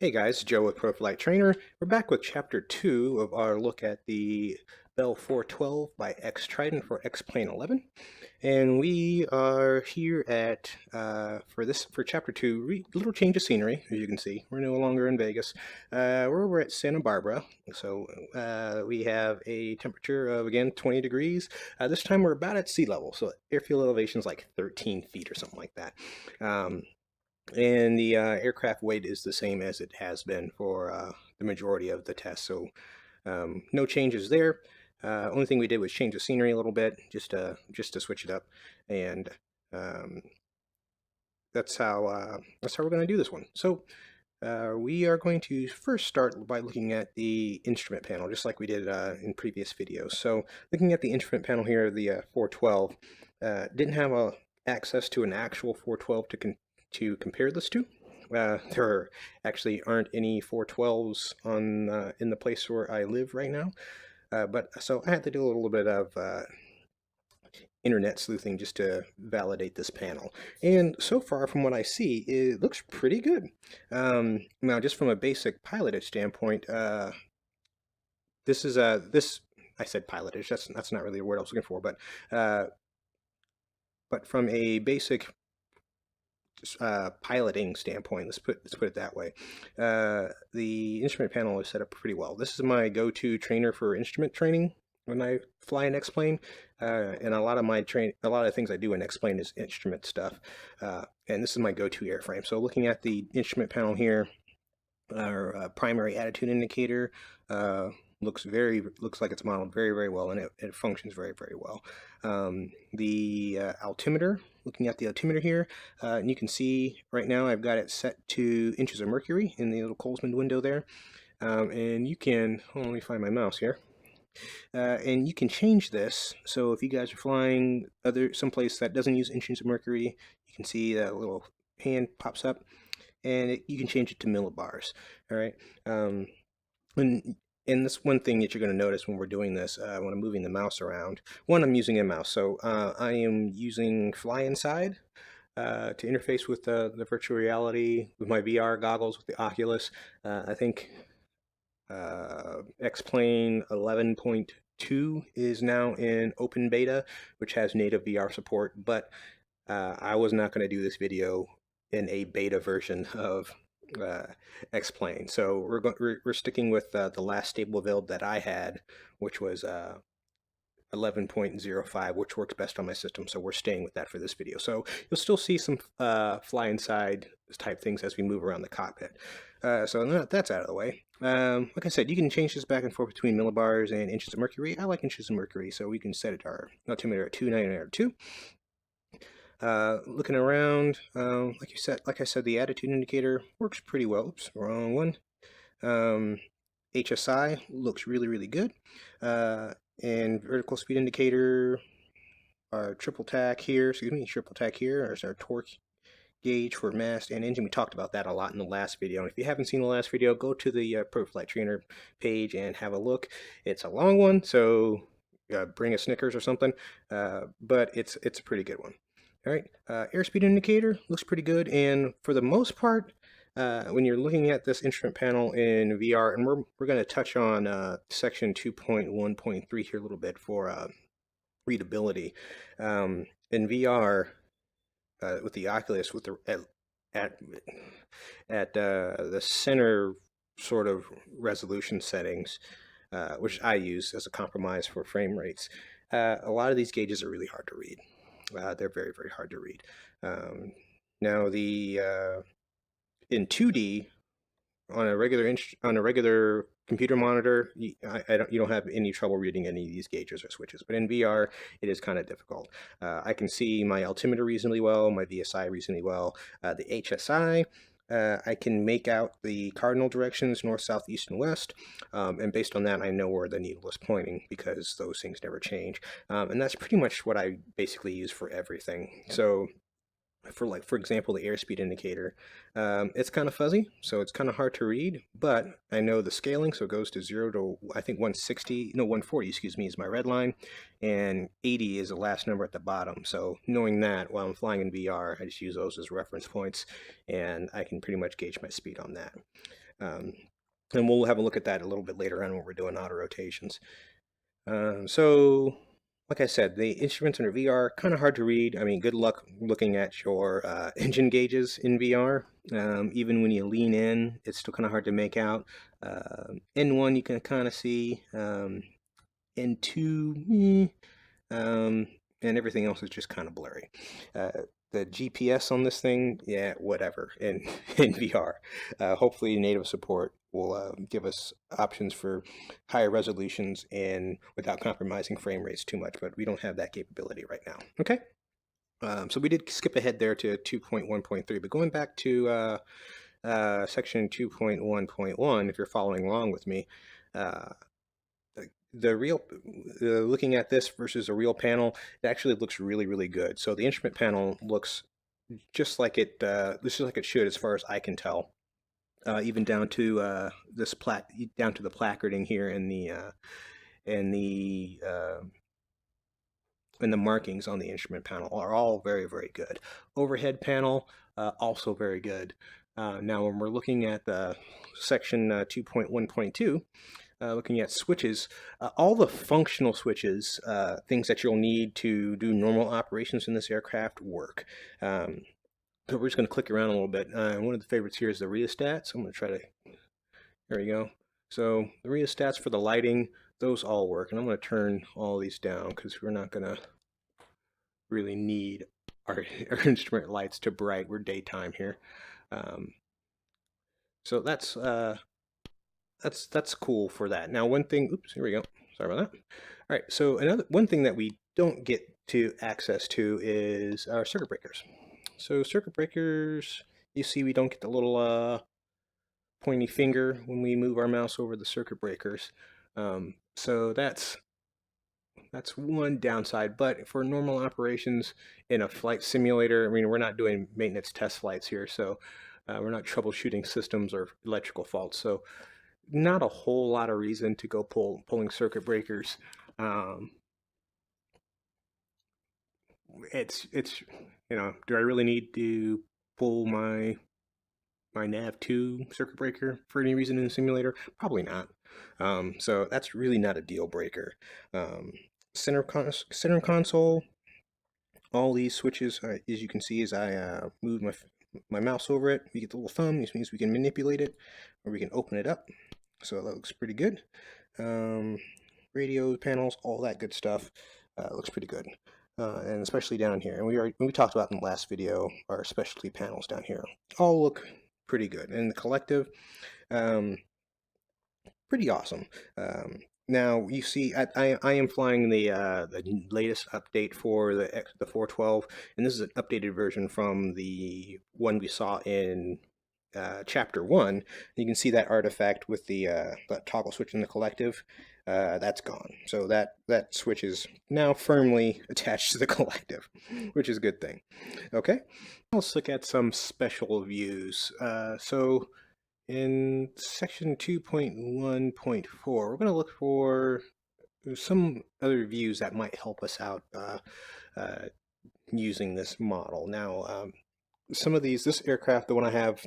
Hey guys, Joe with ProFlight Trainer. We're back with Chapter 2 of our look at the Bell 412 by X-Trident for X-Plane 11. And we are here at, for Chapter 2, little change of scenery, as you can see. We're no longer in Vegas. We're at Santa Barbara. So we have a temperature of, again, 20 degrees. This time we're about at sea level, so airfield elevation is like 13 feet or something like that. And the aircraft weight is the same as it has been for the majority of the test, so no changes there. Only thing we did was change the scenery a little bit, just to switch it up, and that's how we're going to do this one. So we are going to first start by looking at the instrument panel, just like we did in previous videos. So looking at the instrument panel here, the 412 didn't have access to an actual 412 to compare this to. There actually aren't any 412s on in the place where I live right now, but so I had to do a little bit of internet sleuthing just to validate this panel. And so far, from what I see, it looks pretty good. Now, just from a basic pilotage standpoint, this is this I said pilotage. That's not really the word I was looking for, but from a basic piloting standpoint, let's put it that way, the instrument panel is set up pretty well. This is my go-to trainer for instrument training when I fly an X-plane, and a lot of things I do in X-plane is instrument stuff, and this is my go-to airframe. So looking at the instrument panel here, our primary attitude indicator looks like it's modeled very well, and it functions very well. The altimeter, looking at the altimeter here, and you can see right now I've got it set to inches of mercury in the little Colesman window there, and you can, let me find my mouse here, and you can change this. So if you guys are flying someplace that doesn't use inches of mercury, you can see that little hand pops up, and you can change it to millibars. All right. And this one thing that you're going to notice when we're doing this, when I'm moving the mouse around, one, I'm using a mouse. So I am using Fly Inside to interface with the virtual reality with my VR goggles with the Oculus. I think X-Plane 11.2 is now in open beta, which has native VR support, but I was not going to do this video in a beta version of X-Plane. So we're sticking with the last stable build that I had, which was 11.05, which works best on my system. So we're staying with that for this video. So you'll still see some fly inside type things as we move around the cockpit. So that's out of the way. Like I said, you can change this back and forth between millibars and inches of mercury. I like inches of mercury, so we can set it our altimeter at 299 or 2. Looking around, like I said, the attitude indicator works pretty well. Oops, wrong one. HSI looks really good. And vertical speed indicator, our triple tack here, is our torque gauge for mast and engine. We talked about that a lot in the last video. And if you haven't seen the last video, go to the ProFlight Trainer page and have a look. It's a long one, so bring a Snickers or something, but it's a pretty good one. All right, airspeed indicator looks pretty good, and for the most part, when you're looking at this instrument panel in VR, and we're going to touch on section 2.1.3 here a little bit for readability. In VR, with the Oculus, with the at the center sort of resolution settings, which I use as a compromise for frame rates, a lot of these gauges are really hard to read. They're very hard to read. Now in 2D on a regular computer monitor, you don't have any trouble reading any of these gauges or switches. But in VR, it is kind of difficult. I can see my altimeter reasonably well, my VSI reasonably well. The HSI, I can make out the cardinal directions, north, south, east, and west, and based on that, I know where the needle is pointing because those things never change. And that's pretty much what I basically use for everything. So for example, the airspeed indicator, it's kind of fuzzy, so it's kind of hard to read, but I know the scaling, so it goes to 0 to, I think 140, excuse me, is my red line, and 80 is the last number at the bottom. So knowing that while I'm flying in VR, I just use those as reference points, and I can pretty much gauge my speed on that. And we'll have a look at that a little bit later on when we're doing auto rotations. So, like I said, the instruments under VR kind of hard to read. I mean, good luck looking at your engine gauges in VR. Even when you lean in, it's still kind of hard to make out. N1 you can kind of see. N2, and everything else is just kind of blurry. The GPS on this thing, yeah, whatever, in, in VR. Hopefully native support will give us options for higher resolutions and without compromising frame rates too much, but we don't have that capability right now. Okay, so we did skip ahead there to 2.1.3, but going back to section 2.1.1, if you're following along with me, looking at this versus a real panel, it actually looks really, really good. So the instrument panel looks just like it should, as far as I can tell. Even down to down to the placarding here and the markings on the instrument panel are all very, very good. Overhead panel also very good. Now, when we're looking at the section 2.1.2. Looking at switches, all the functional switches, things that you'll need to do normal operations in this aircraft work. So we're just going to click around a little bit. One of the favorites here is the rheostats. I'm going to try to, there we go. So the rheostats for the lighting, those all work. And I'm going to turn all these down because we're not going to really need our instrument lights to bright. We're daytime here. So that's cool for that. Now, one thing, oops, here we go. Sorry about that. All right, so one thing that we don't get to access to is our circuit breakers. So circuit breakers, you see we don't get the little pointy finger when we move our mouse over the circuit breakers. So that's one downside, but for normal operations in a flight simulator, I mean, we're not doing maintenance test flights here, so we're not troubleshooting systems or electrical faults. So not a whole lot of reason to go pulling circuit breakers. It's you know, do I really need to pull my nav2 circuit breaker for any reason in the simulator? Probably not. So that's really not a deal breaker. Center console, all these switches, as you can see, as I move my mouse over it, we get the little thumb. This means we can manipulate it, or we can open it up. So that looks pretty good. Radio panels, all that good stuff looks pretty good. And especially down here. And we talked about in the last video, our specialty panels down here all look pretty good. And the collective, pretty awesome. Now you see, I am flying the latest update for the 412, and this is an updated version from the one we saw in chapter 1. You can see that artifact with the toggle switch in the collective. That's gone. So that switch is now firmly attached to the collective, which is a good thing. Okay, let's look at some special views. So in section 2.1.4, we're going to look for some other views that might help us out using this model. Now, some of these, this aircraft, the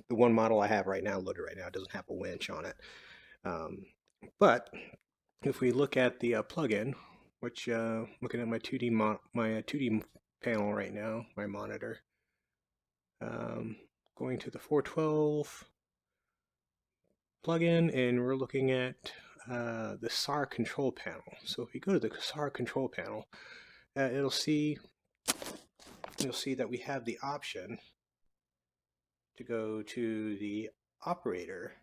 one model I have right now, loaded right now, doesn't have a winch on it. But if we look at the plugin, which looking at my 2D panel right now, my monitor, going to the 412 plugin, and we're looking at the SAR control panel. So if we go to the SAR control panel, you'll see that we have the option to go to the operator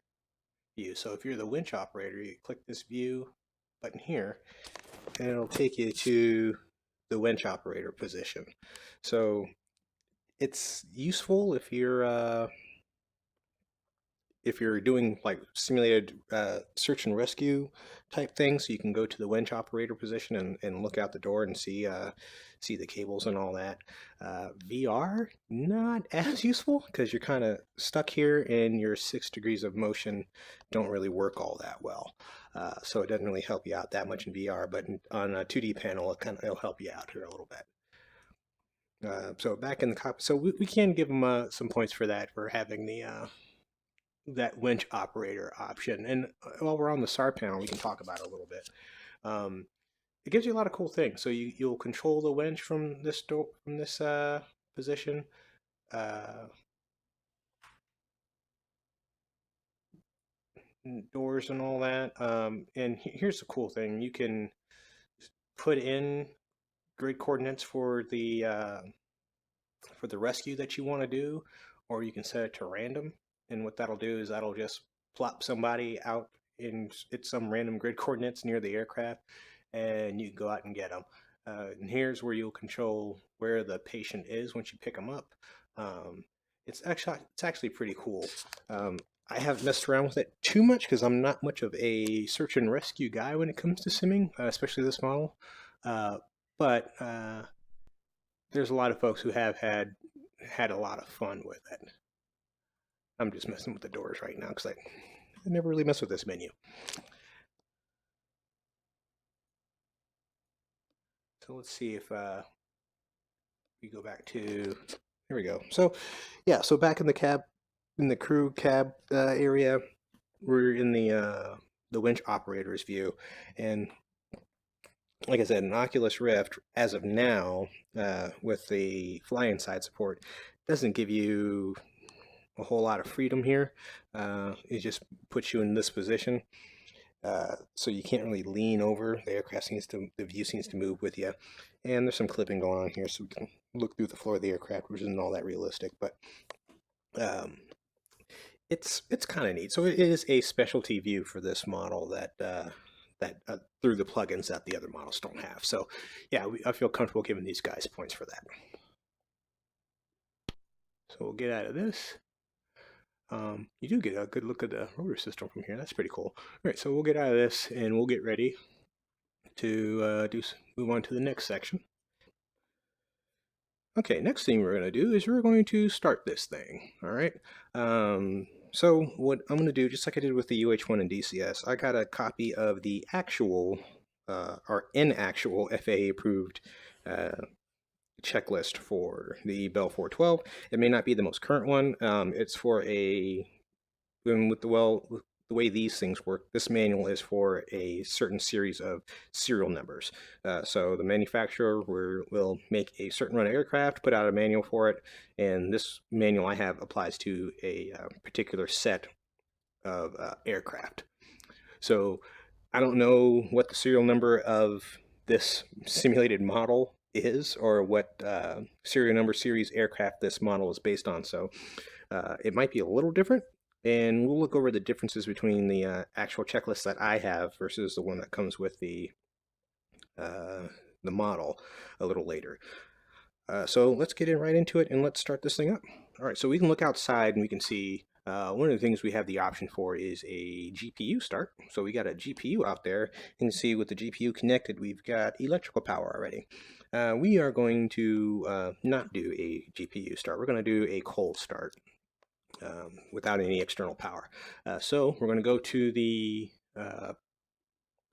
view. So if you're the winch operator, you click this view button here, and it'll take you to the winch operator position. So it's useful if you're doing like simulated search and rescue type things. So you can go to the winch operator position and look out the door and see the cables and all that. VR, not as useful because you're kind of stuck here and your 6 degrees of motion don't really work all that well. So it doesn't really help you out that much in VR, but on a 2D panel, it'll help you out here a little bit. So back in the cockpit, so we can give them some points for that, for having the that winch operator option. And while we're on the SAR panel, we can talk about it a little bit. It gives you a lot of cool things. So you'll control the winch from this position. Doors and all that. And here's the cool thing: you can put in grid coordinates for the rescue that you want to do, or you can set it to random. And what that'll do is that'll just plop somebody out in some random grid coordinates near the aircraft, and you can go out and get them. And here's where you'll control where the patient is once you pick them up. It's actually pretty cool. I haven't messed around with it too much because I'm not much of a search and rescue guy when it comes to simming, especially this model. But there's a lot of folks who have had a lot of fun with it. I'm just messing with the doors right now because I never really mess with this menu. So let's see if we go back to, here we go. So yeah, so back in the cab, in the crew cab area, we're in the winch operator's view. And like I said, an Oculus Rift, as of now, with the fly-inside support, doesn't give you a whole lot of freedom here. It just puts you in this position. So you can't really lean over. The view seems to move with you. And there's some clipping going on here, so we can look through the floor of the aircraft, which isn't all that realistic, but it's kind of neat. So it is a specialty view for this model that through the plugins that the other models don't have. So yeah, I feel comfortable giving these guys points for that. So we'll get out of this. You do get a good look at the rotor system from here. That's pretty cool. All right, so we'll get out of this and we'll get ready to move on to the next section. Okay, next thing we're going to do is we're going to start this thing. All right. So what I'm going to do, just like I did with the UH1 and DCS, I got a copy of the actual or inactual FAA approved checklist for the Bell 412. It may not be the most current one. It's for with the way these things work, this manual is for a certain series of serial numbers. So the manufacturer will make a certain run of aircraft, put out a manual for it, and this manual I have applies to a particular set of aircraft. So I don't know what the serial number of this simulated model is, or what serial number series aircraft this model is based on. So it might be a little different, and we'll look over the differences between the actual checklist that I have versus the one that comes with the model a little later. So let's get right into it and let's start this thing up. All right, so we can look outside and we can see one of the things we have the option for is a GPU start. So we got a GPU out there. You can see with the GPU connected, we've got electrical power already. We are going to not do a GPU start. We're going to do a cold start without any external power. So we're going to go to the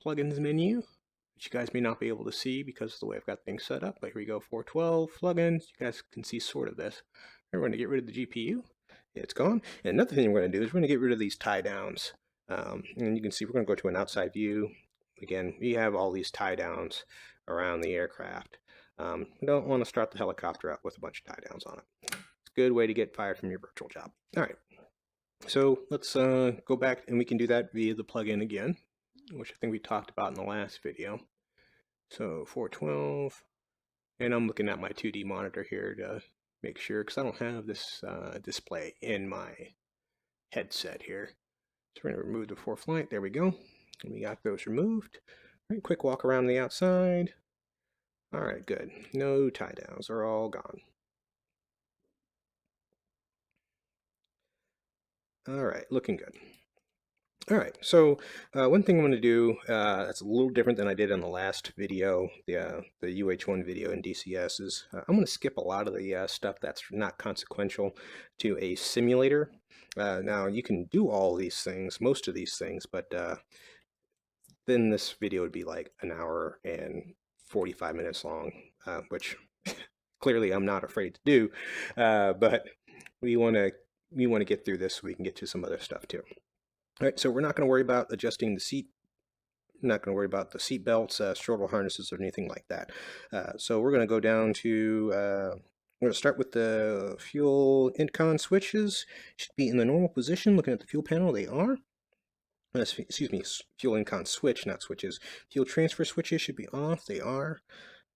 plugins menu, which you guys may not be able to see because of the way I've got things set up. But here we go, 412 plugins. You guys can see sort of this. We're going to get rid of the GPU. It's gone. And another thing we're going to do is we're going to get rid of these tie downs. And you can see we're going to go to an outside view. Again, we have all these tie downs around the aircraft. We don't want to start the helicopter up with a bunch of tie downs on it. It's a good way to get fired from your virtual job. All right. So let's go back, and we can do that via the plugin again, which I think we talked about in the last video. So 412, and I'm looking at my 2D monitor here to make sure, because I don't have this display in my headset here. So we're going to remove the 4Flight. There we go. And we got those removed. All right, quick walk around the outside. All right, good. No tie downs. They're all gone. All right, looking good. All right, so one thing I'm going to do that's a little different than I did in the last video, the UH1 video in DCS, is I'm going to skip a lot of the stuff that's not consequential to a simulator. Now, you can do all these things, most of these things, but then this video would be like an hour and 45 minutes long, which clearly I'm not afraid to do, but we want to we want to get through this so we can get to some other stuff too. All right, so we're not going to worry about adjusting the seat. We're not going to worry about the seat belts, throttle harnesses, or anything like that. So we're going to go down to, we're going to start with the fuel intercon switches. Should be in the normal position. Looking at the fuel panel, they are. Excuse me, fuel intercon switch, not switches. Fuel transfer switches should be off. They are.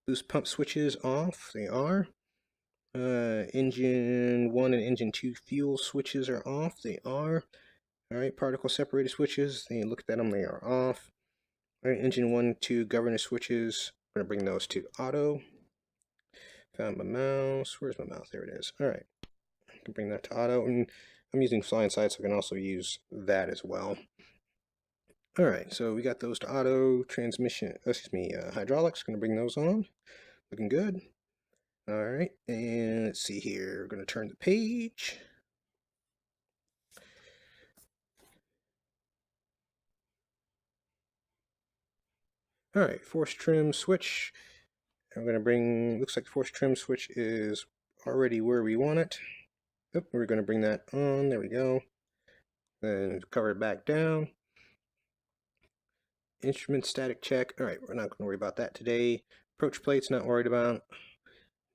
Boost pump switches off. They are. Engine 1 and engine 2 fuel switches are off. They are. All right, particle separator switches. They looked at them. They are off. All right, engine 1, 2 governor switches. I'm going to bring those to auto. Found my mouse. Where's my mouse? There it is. All right, I can bring that to auto. And I'm using fly inside, so I can also use that as well. All right, so we got those to auto. Transmission, hydraulics. Going to bring those on. Looking good. All right, and let's see here. We're going to turn the page. All right, force trim switch. I'm going to bring, looks like the force trim switch is already where we want it. Oop, we're going to bring that on. There we go. Then cover it back down. Instrument static check. All right, we're not going to worry about that today. Approach plates, not worried about.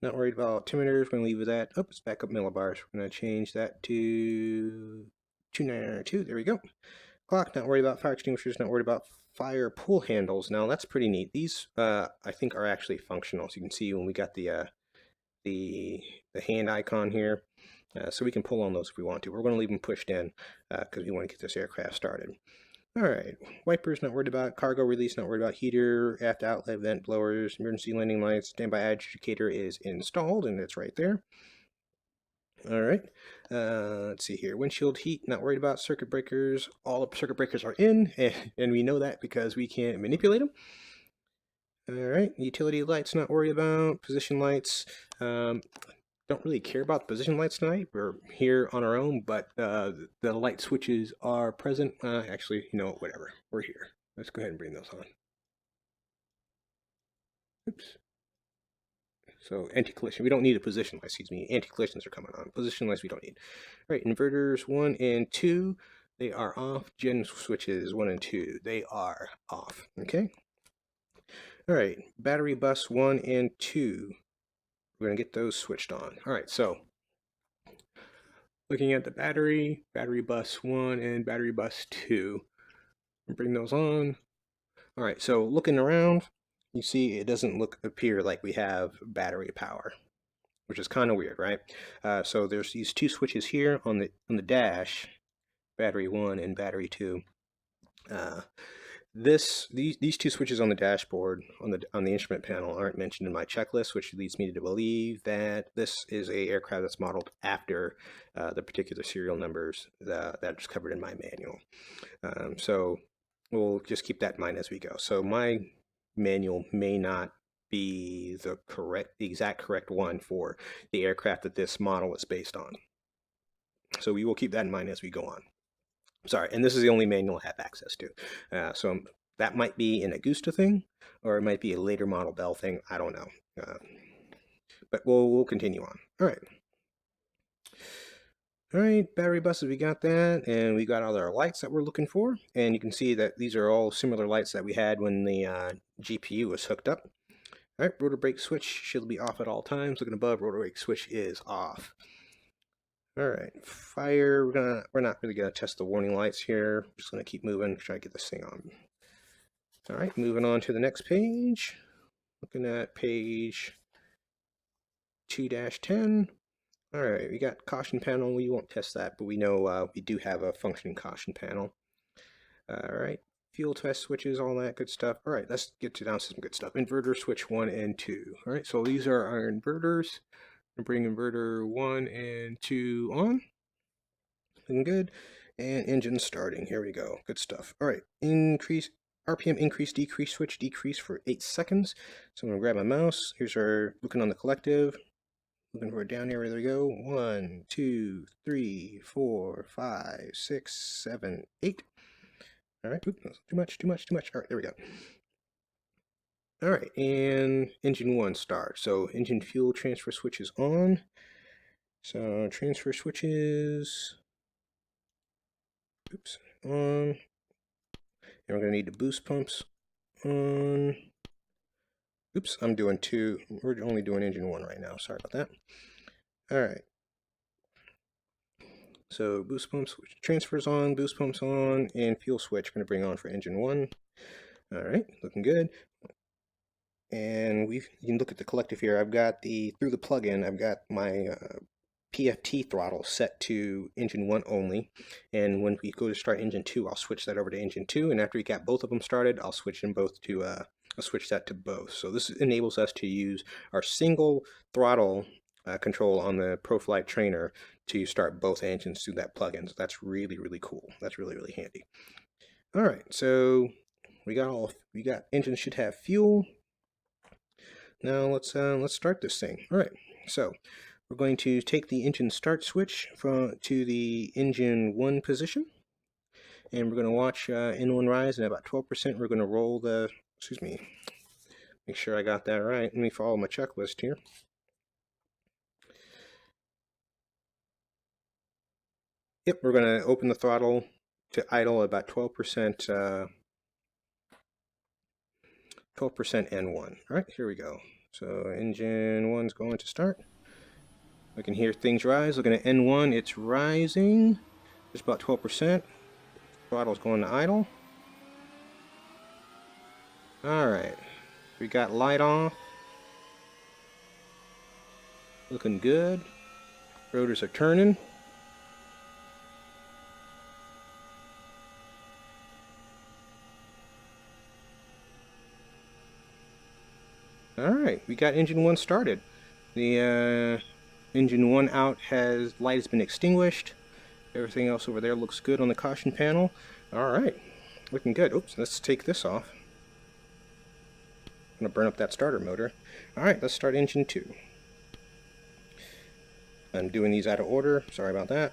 Not worried about altimeters. We're going to leave with that. Oh, it's back up millibars. We're going to change that to 2992. There we go. Clock, not worried about fire extinguishers. Not worried about fire pull handles. Now that's pretty neat. These I think are actually functional. So you can see when we got the hand icon here, so we can pull on those if we want to. We're going to leave them pushed in because we want to get this aircraft started. All right, wipers, not worried about. Cargo release, not worried about. Heater, aft outlet, vent blowers, emergency landing lights. Standby agitator is installed, and it's right there. All right, let's see here. Windshield heat, not worried about. Circuit breakers, all the circuit breakers are in, and we know that because we can't manipulate them. All right, utility lights, not worried about. Position lights, don't really care about the position lights tonight. We're here on our own, but the light switches are present. Actually, you know, whatever. We're here. Let's go ahead and bring those on. Oops. So anti-collision, we don't need a position light, excuse me. Anti-collisions are coming on. Position lights we don't need. All right, inverters 1 and 2, they are off. Gen switches 1 and 2, they are off. Okay. All right, battery bus 1 and 2. We're going to get those switched on. All right, so looking at the battery bus 1 and battery bus 2. Bring those on. All right, so looking around, you see it doesn't appear like we have battery power, which is kind of weird, right? So there's these two switches here on the dash, battery 1 and battery 2. These two switches on the dashboard on the instrument panel aren't mentioned in my checklist, which leads me to believe that this is a aircraft that's modeled after the particular serial numbers that's covered in my manual. So we'll just keep that in mind as we go. So my manual may not be the exact correct one for the aircraft that this model is based on. So we will keep that in mind as we go on. Sorry, and this is the only manual I have access to. So that might be an Augusta thing, or it might be a later model Bell thing. I don't know. But we'll continue on. All right. All right, battery buses, we got that, and we got all our lights that we're looking for. And you can see that these are all similar lights that we had when the GPU was hooked up. All right, rotor brake switch should be off at all times. Looking above, rotor brake switch is off. All right, fire, we're not really gonna test the warning lights here. We're just gonna keep moving, try to get this thing on. All right, moving on to the next page. Looking at page 2-10. All right, we got caution panel. We won't test that, but we know we do have a functioning caution panel. All right, fuel test switches, all that good stuff. All right, let's get down to some good stuff. Inverter switch 1 and 2. All right, so these are our inverters. Bring inverter 1 and 2 on. Looking good. And engine starting. Here we go. Good stuff. All right. Increase RPM increase decrease switch decrease for 8 seconds. So I'm gonna grab my mouse. Here's our looking on the collective. Looking for it down here. There we go. 1, 2, 3, 4, 5, 6, 7, 8. All right. Oops, too much. All right. There we go. All right, and engine 1 start. So engine fuel transfer switch is on. So transfer switches, oops, on, and we're going to need the boost pumps on. Oops, I'm doing two. We're only doing engine one right now. Sorry about that. All right. So boost pumps, transfers on, boost pumps on, and fuel switch going to bring on for engine one. All right, looking good. And you can look at the collective here. I've got through the plugin, I've got my PFT throttle set to engine one only. And when we go to start engine two, I'll switch that over to engine two. And after we got both of them started, I'll switch them both to I'll switch that to both. So this enables us to use our single throttle control on the ProFlight trainer to start both engines through that plugin. So that's really, really cool. That's really, really handy. All right, so we got engines should have fuel. Now let's start this thing. All right, so we're going to take the engine start switch to the engine one position, and we're going to watch N1 rise, and at about 12% we're going to roll the, excuse me, make sure I got that right. Let me follow my checklist here. Yep, we're going to open the throttle to idle about 12%, 12% N1. All right, here we go. So engine one's going to start. I can hear things rise. Looking at N1, it's rising. Just about 12%. Throttle's going to idle. Alright, we got light off. Looking good. Rotors are turning. Alright, we got engine one started. The engine one out light has been extinguished. Everything else over there looks good on the caution panel. Alright, looking good. Oops, let's take this off. I'm going to burn up that starter motor. Alright, let's start engine two. I'm doing these out of order. Sorry about that.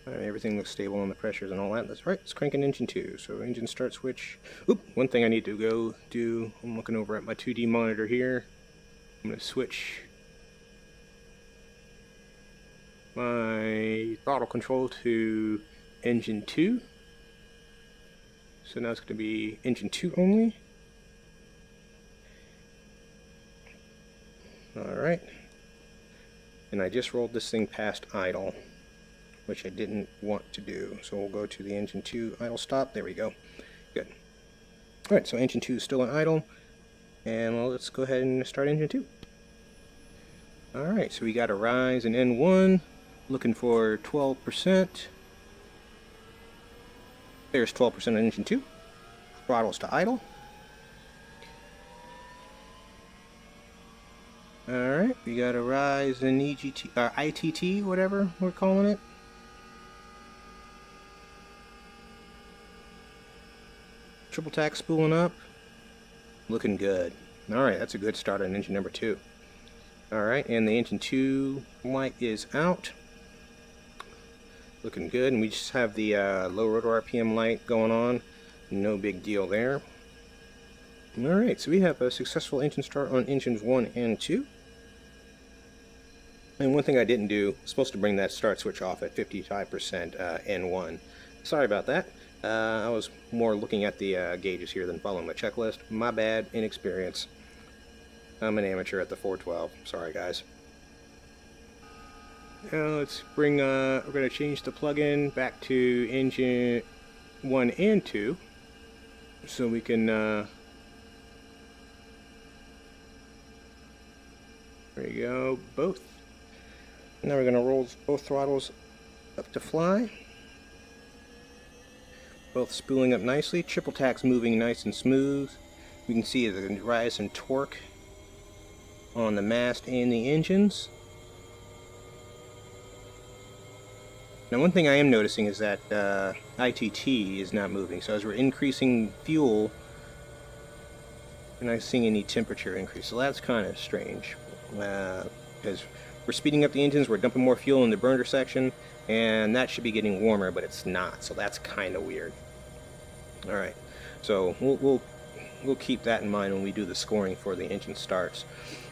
Alright, everything looks stable on the pressures and all that. That's right. Let's crank in engine two. So engine start switch. Oop, one thing I need to go do. I'm looking over at my 2D monitor here. I'm going to switch my throttle control to engine 2. So now it's going to be engine 2 only. Alright. And I just rolled this thing past idle, which I didn't want to do. So we'll go to the engine 2 idle stop. There we go. Good. Alright, so engine 2 is still in idle. And let's go ahead and start engine 2. Alright, so we got a rise in N1. Looking for 12%. There's 12% on engine 2. Throttles to idle. Alright, we got a rise in EGT, or ITT, whatever we're calling it. Triple tack spooling up. Looking good. Alright, that's a good start on engine number 2. Alright, and the engine 2 light is out. Looking good, and we just have the low rotor RPM light going on. No big deal there. Alright, so we have a successful engine start on engines 1 and 2. And one thing I didn't do, I was supposed to bring that start switch off at 55% N1. Sorry about that. I was more looking at the gauges here than following my checklist. My bad, inexperience. I'm an amateur at the 412. Sorry, guys. Now let's bring, we're going to change the plug-in back to engine 1 and 2. So we can, there you go, both. Now we're going to roll both throttles up to fly. Both spooling up nicely. Triple tack's moving nice and smooth. We can see the rise in torque on the mast and the engines. Now one thing I am noticing is that ITT is not moving. So as we're increasing fuel, we're not seeing any temperature increase. So that's kind of strange. Because we're speeding up the engines, we're dumping more fuel in the burner section, and that should be getting warmer, but it's not. So that's kind of weird. Alright, so we'll we'll keep that in mind when we do the scoring for the engine starts.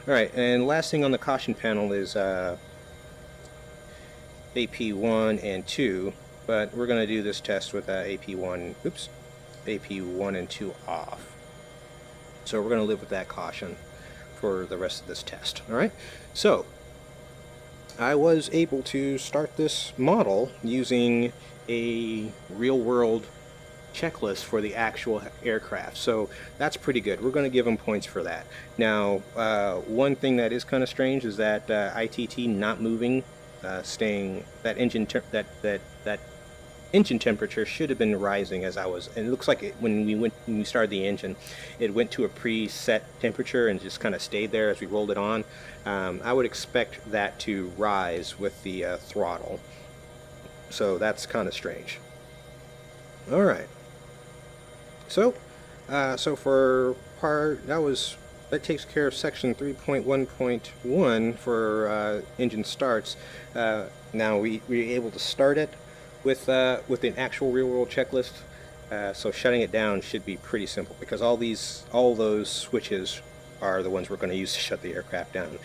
All right, and last thing on the caution panel is AP1 and 2, but we're going to do this test with AP1 and 2 off. So we're going to live with that caution for the rest of this test. All right, so I was able to start this model using a real-world checklist for the actual aircraft, so that's pretty good. We're going to give them points for that. Now, one thing that is kind of strange is that ITT not moving, staying, that engine engine temperature should have been rising as I was, and it looks like when we started the engine, it went to a preset temperature and just kind of stayed there as we rolled it on. I would expect that to rise with the throttle, so that's kind of strange. All right, so for that takes care of section 3.1.1 for engine starts. Now we're able to start it with an actual real-world checklist, so shutting it down should be pretty simple, because all those switches are the ones we're going to use to shut the aircraft down,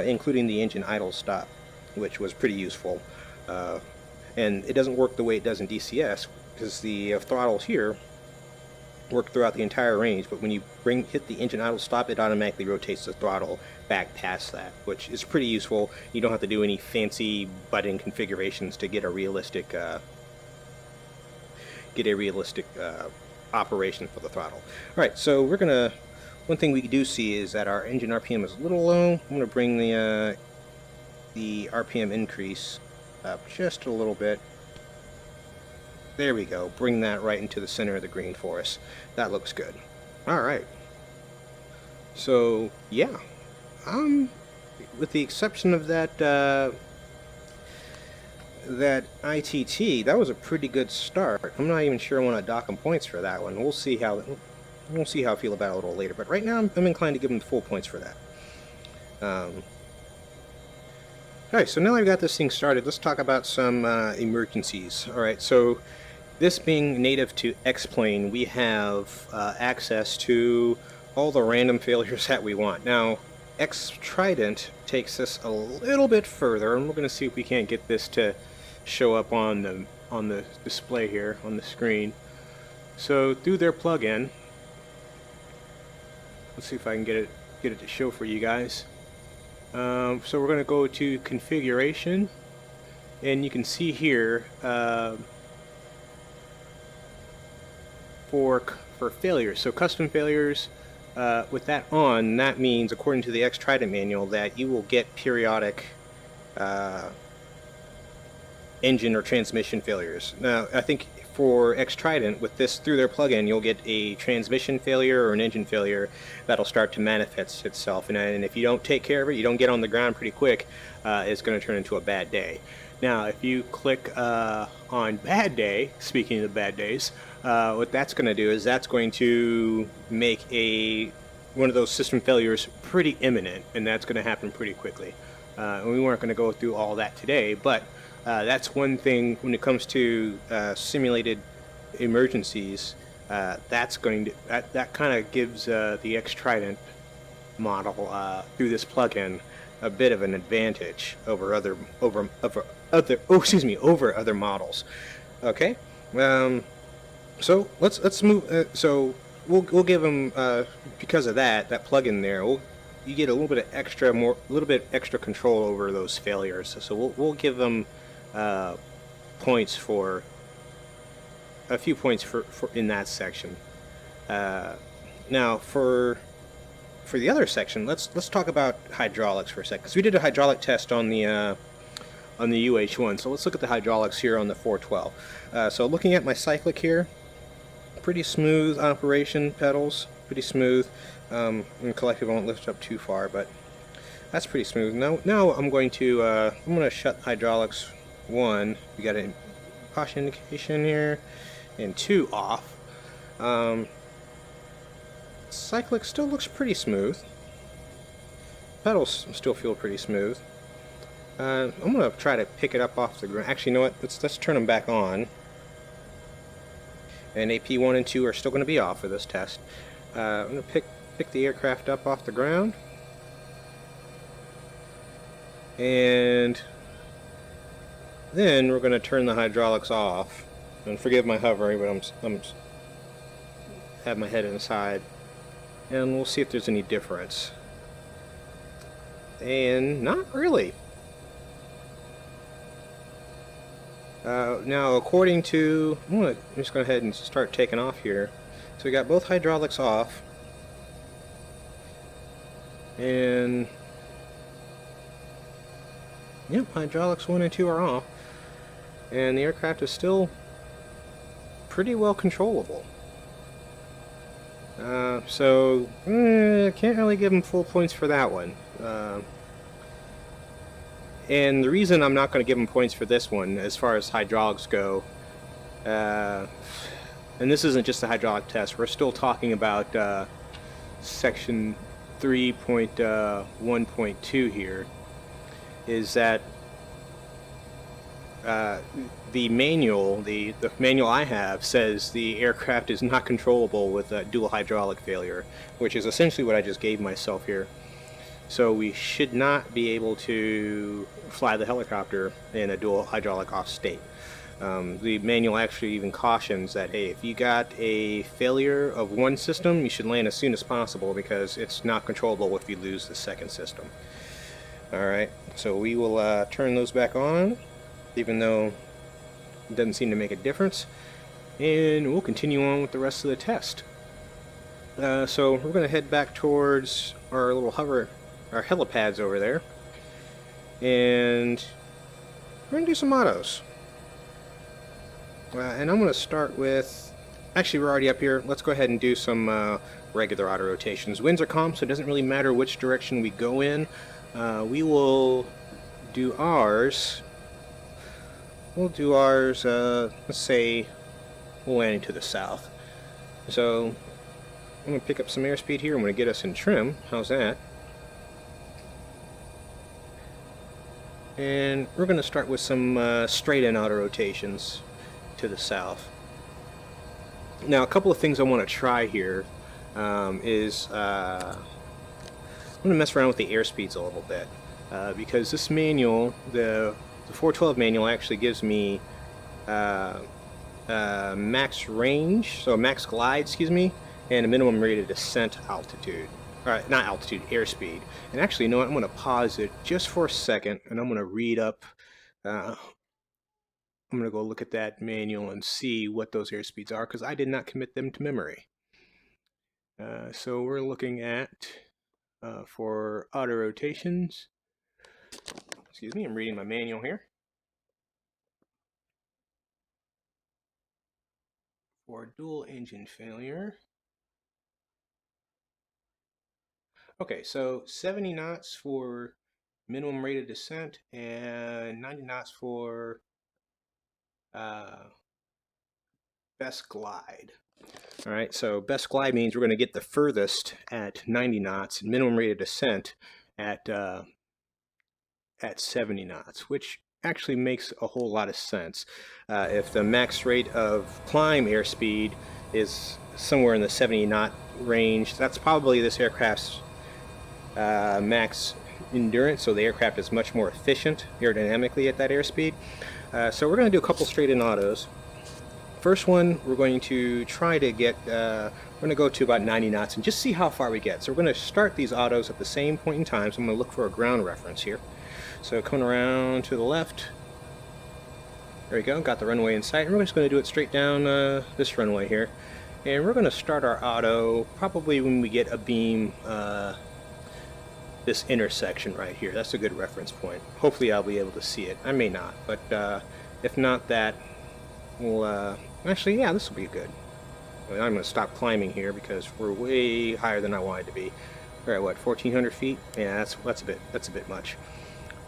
including the engine idle stop, which was pretty useful. And it doesn't work the way it does in DCS, because the throttles here work throughout the entire range, but when you hit the engine idle stop, it automatically rotates the throttle back past that, which is pretty useful. You don't have to do any fancy button configurations to get a realistic operation for the throttle. All right, so one thing we do see is that our engine RPM is a little low. I'm going to bring the RPM increase up just a little bit. There we go. Bring that right into the center of the green for us. That looks good. All right. So yeah, with the exception of that ITT, that was a pretty good start. I'm not even sure I want to dock them points for that one. We'll see how I feel about it a little later. But right now, I'm inclined to give them full points for that. Alright, so now I've got this thing started, let's talk about some emergencies. Alright, so this being native to X-Plane, we have access to all the random failures that we want. Now, X-Trident takes this a little bit further, and we're going to see if we can't get this to show up on the display here, on the screen. So, through their plugin, let's see if I can get it to show for you guys. So we're going to go to configuration, and you can see here for failures, so custom failures, with that on, that means according to the X-Trident manual that you will get periodic engine or transmission failures. Now I think for X-Trident, with this through their plugin, you'll get a transmission failure or an engine failure that'll start to manifest itself, and if you don't take care of it, you don't get on the ground pretty quick, it's going to turn into a bad day. Now if you click on bad day, speaking of bad days, what that's going to do is that's going to make one of those system failures pretty imminent, and that's going to happen pretty quickly. And we weren't going to go through all that today, but that's one thing when it comes to simulated emergencies. That kind of gives the X-Trident model through this plugin a bit of an advantage over other models. Okay, so let's move. So we'll give them because of that plugin there. You get a little bit extra control over those failures. So we'll give them points for a few points for in that section. Now for the other section, let's talk about hydraulics for a second, because we did a hydraulic test on the UH1. So let's look at the hydraulics here on the 412. So looking at my cyclic here, pretty smooth operation, pedals pretty smooth. And collective won't lift up too far, but that's pretty smooth. Now I'm going to shut hydraulics 1. We got a caution indication here, and 2 off. Cyclic still looks pretty smooth. Pedals still feel pretty smooth. I'm going to try to pick it up off the ground. Actually, you know what? Let's turn them back on. And AP1 and 2 are still going to be off for this test. I'm going to pick the aircraft up off the ground. And then we're going to turn the hydraulics off. And forgive my hovering, but I'm have my head inside. And we'll see if there's any difference. And not really. Now, according to, I'm just going to go ahead and start taking off here. So we got both hydraulics off, and yep, hydraulics 1 and 2 are off, and the aircraft is still pretty well controllable. So can't really give them full points for that one. And the reason I'm not going to give them points for this one, as far as hydraulics go, and this isn't just a hydraulic test, we're still talking about section 3.1.2 here, is that the manual I have says the aircraft is not controllable with dual hydraulic failure, which is essentially what I just gave myself here. So we should not be able to fly the helicopter in a dual hydraulic off state. The manual actually even cautions that, hey, if you got a failure of one system, you should land as soon as possible because it's not controllable if you lose the second system. Alright, so we will turn those back on, even though it doesn't seem to make a difference, and we'll continue on with the rest of the test. So we're going to head back towards our little our helipads over there, and we're going to do some autos. And I'm going to start with, actually we're already up here, let's go ahead and do some regular auto rotations. Winds are calm, so it doesn't really matter which direction we go in. We will do ours, let's say we're landing to the south. So I'm going to pick up some airspeed here. I'm going to get us in trim. How's that? And we're going to start with some straight-in auto rotations to the south. Now, a couple of things I want to try here is I'm going to mess around with the airspeeds a little bit because this manual, the 412 manual, actually gives me max range, so max glide, excuse me, and a minimum rate of descent altitude. Alright, not altitude, airspeed. And actually, you know what, I'm going to pause it just for a second, and I'm going to read up, I'm going to go look at that manual and see what those airspeeds are, because I did not commit them to memory. So we're looking at, for auto rotations, excuse me, I'm reading my manual here. For dual engine failure. Okay, so 70 knots for minimum rate of descent and 90 knots for best glide. All right, so best glide means we're going to get the furthest at 90 knots, and minimum rate of descent at 70 knots, which actually makes a whole lot of sense. If the max rate of climb airspeed is somewhere in the 70 knot range, that's probably this aircraft's max endurance, so the aircraft is much more efficient aerodynamically at that airspeed. So we're going to do a couple straight-in autos. First one, we're going to try to get, we're going to go to about 90 knots and just see how far we get. So we're going to start these autos at the same point in time, so I'm going to look for a ground reference here. So coming around to the left, there we go, got the runway in sight, and we're just going to do it straight down this runway here. And we're going to start our auto probably when we get a beam, this intersection right here. That's a good reference point. Hopefully I'll be able to see it. I may not, but if not that, we'll, actually, yeah, this will be good. I'm going to stop climbing here because we're way higher than I wanted to be. We're at what, 1,400 feet? Yeah, that's a bit much.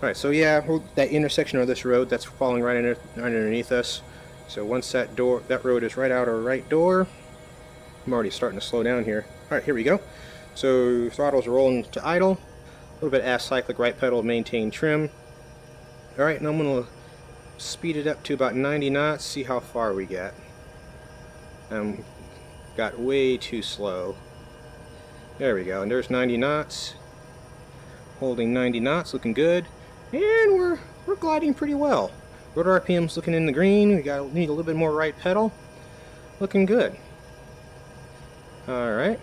All right, so yeah, that intersection of this road, that's falling right underneath us. So once that road is right out our right door, I'm already starting to slow down here. All right, here we go. So throttle's rolling to idle. A little bit acyclic right pedal, maintain trim. All right, and I'm going to speed it up to about 90 knots, see how far we get. Got way too slow. There we go, and there's 90 knots. Holding 90 knots, looking good. And we're gliding pretty well. Rotor RPM's looking in the green. We need a little bit more right pedal. Looking good. Alright.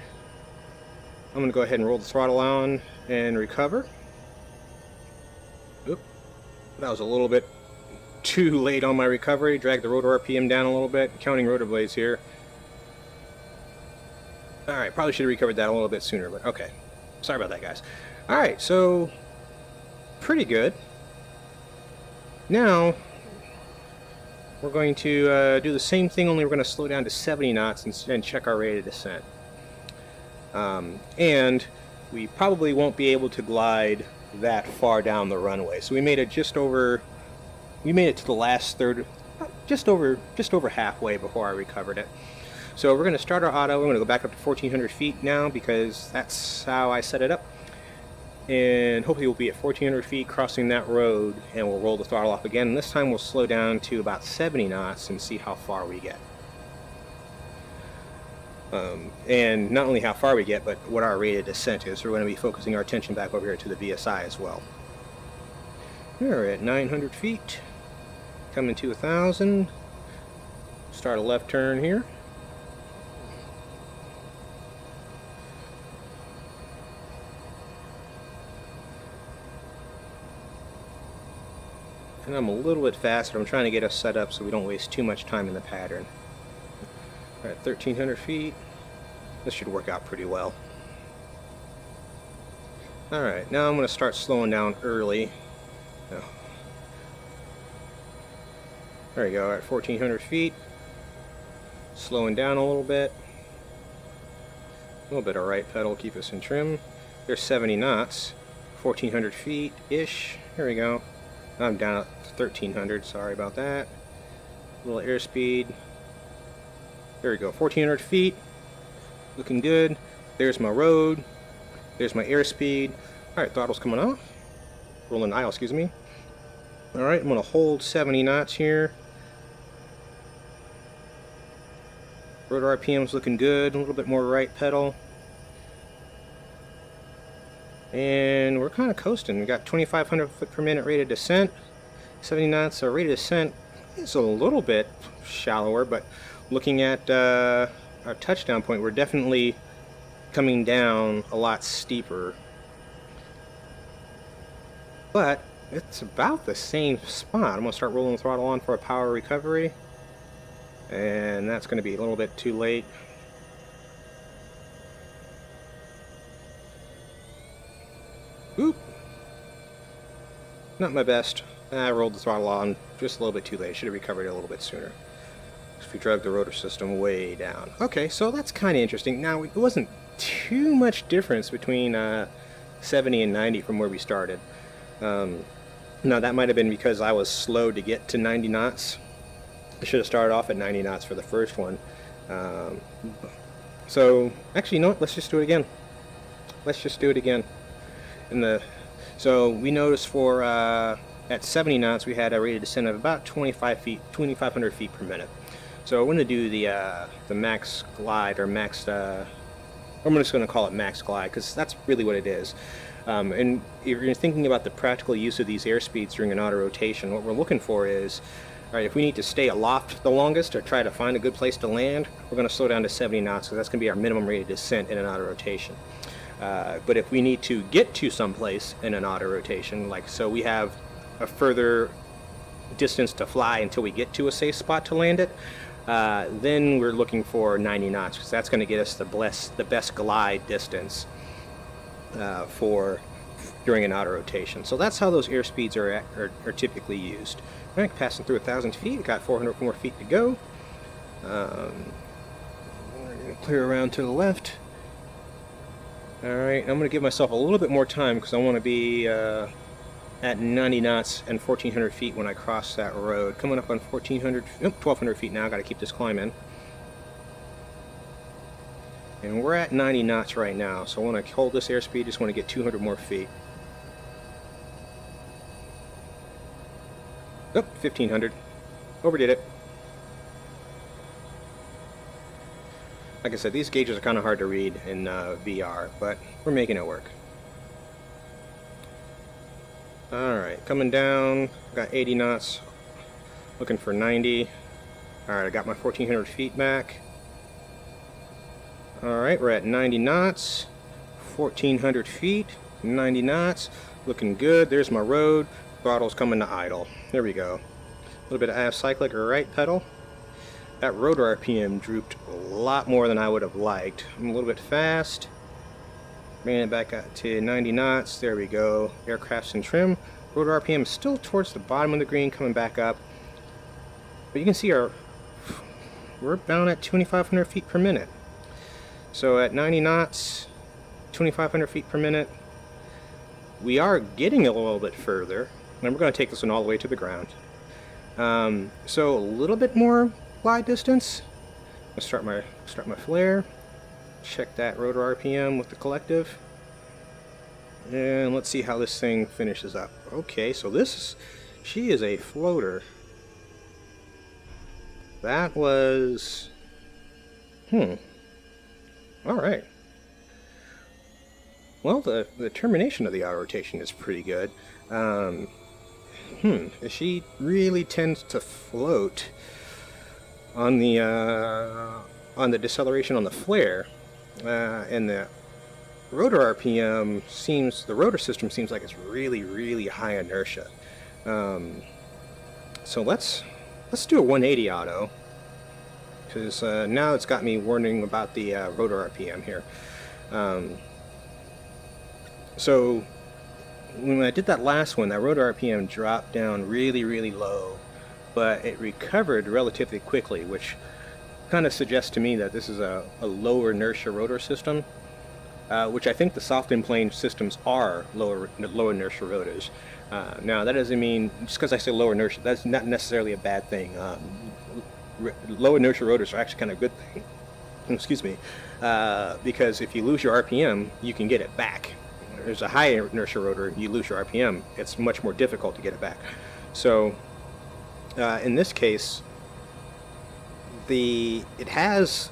I'm going to go ahead and roll the throttle on and recover. Oop. That was a little bit too late on my recovery. Drag the rotor RPM down a little bit. Counting rotor blades here. Alright, probably should have recovered that a little bit sooner, but okay. Sorry about that, guys. Alright, so pretty good. Now we're going to do the same thing, only we're going to slow down to 70 knots and check our rate of descent. And we probably won't be able to glide that far down the runway. So we made it to the last third, just over halfway before I recovered it. So we're going to start our auto. We're going to go back up to 1400 feet now because that's how I set it up. And hopefully we'll be at 1400 feet crossing that road, and we'll roll the throttle off again. And this time we'll slow down to about 70 knots and see how far we get. And not only how far we get, but what our rate of descent is. We're going to be focusing our attention back over here to the VSI as well. We're at 900 feet, coming to 1,000. Start a left turn here. And I'm a little bit faster. I'm trying to get us set up so we don't waste too much time in the pattern. All right, 1,300 feet. This should work out pretty well. All right, now I'm going to start slowing down early. Oh. There we go, all right, 1,400 feet. Slowing down a little bit. A little bit of right pedal, keep us in trim. There's 70 knots, 1,400 feet-ish. Here we go. I'm down at 1,300, sorry about that. A little airspeed. There we go, 1,400 feet. Looking good. There's my road. There's my airspeed. Alright, throttle's coming off. Rolling aisle, excuse me. Alright, I'm going to hold 70 knots here. Rotor RPM's looking good. A little bit more right pedal. And we're kind of coasting. We got 2,500 foot per minute rate of descent. 70 knots. Our rate of descent is a little bit shallower, but looking at our touchdown point, we're definitely coming down a lot steeper. But it's about the same spot. I'm going to start rolling the throttle on for a power recovery. And that's going to be a little bit too late. Oop. Not my best. I rolled the throttle on just a little bit too late. Should have recovered it a little bit sooner. If we drug the rotor system way down. Okay, so that's kind of interesting. Now, it wasn't too much difference between 70 and 90 from where we started. Now, that might have been because I was slow to get to 90 knots. I should have started off at 90 knots for the first one. So, actually, you know what? Let's just do it again. Let's just do it again. So we noticed for at 70 knots we had a rate of descent of about 2,500 feet per minute. So we're going to do the max glide, or max. I'm just going to call it max glide because that's really what it is. And if you're thinking about the practical use of these airspeeds during an auto rotation, what we're looking for is, all right, if we need to stay aloft the longest or try to find a good place to land, we're going to slow down to 70 knots because that's going to be our minimum rate of descent in an auto rotation. But if we need to get to someplace in an auto rotation, like so we have a further distance to fly until we get to a safe spot to land it, then we're looking for 90 knots because that's going to get us the best glide distance for during an auto rotation. So that's how those airspeeds are typically used. All right, passing through 1,000 feet, we've got 400 more feet to go. We're going to clear around to the left. Alright, I'm going to give myself a little bit more time because I want to be at 90 knots and 1,400 feet when I cross that road. Coming up on 1,200 feet now, got to keep this climb in. And we're at 90 knots right now, so I want to hold this airspeed, just want to get 200 more feet. Oh, 1,500. Overdid it. Like I said, these gauges are kind of hard to read in VR, but we're making it work. Alright, coming down, got 80 knots, looking for 90. Alright, I got my 1400 feet back. Alright, we're at 90 knots, 1400 feet, 90 knots, looking good. There's my road, throttle's coming to idle. There we go. A little bit of aft cyclic or right pedal. That rotor RPM drooped a lot more than I would have liked. I'm a little bit fast. Bringing it back up to 90 knots. There we go. Aircraft's in trim. Rotor RPM is still towards the bottom of the green, coming back up. But you can see we're down at 2,500 feet per minute. So at 90 knots, 2,500 feet per minute, we are getting a little bit further. And we're going to take this one all the way to the ground. So a little bit more glide distance. Let's start my flare. Check that rotor RPM with the collective, and let's see how this thing finishes up. Okay, so she is a floater. That was all right. Well, the termination of the autorotation is pretty good. She really tends to float on the deceleration on the flare, and the rotor RPM the rotor system seems like it's really, really high inertia. So let's do a 180 auto, because now it's got me warning about the rotor RPM here. So when I did that last one, that rotor RPM dropped down really, really low, but it recovered relatively quickly, which kind of suggests to me that this is a lower inertia rotor system, which I think the soft in-plane systems are low inertia rotors. Now that doesn't mean, just because I say low inertia, that's not necessarily a bad thing. Low inertia rotors are actually kind of a good thing. Excuse me, because if you lose your RPM, you can get it back. There's a high inertia rotor, you lose your RPM, it's much more difficult to get it back. So in this case, it has,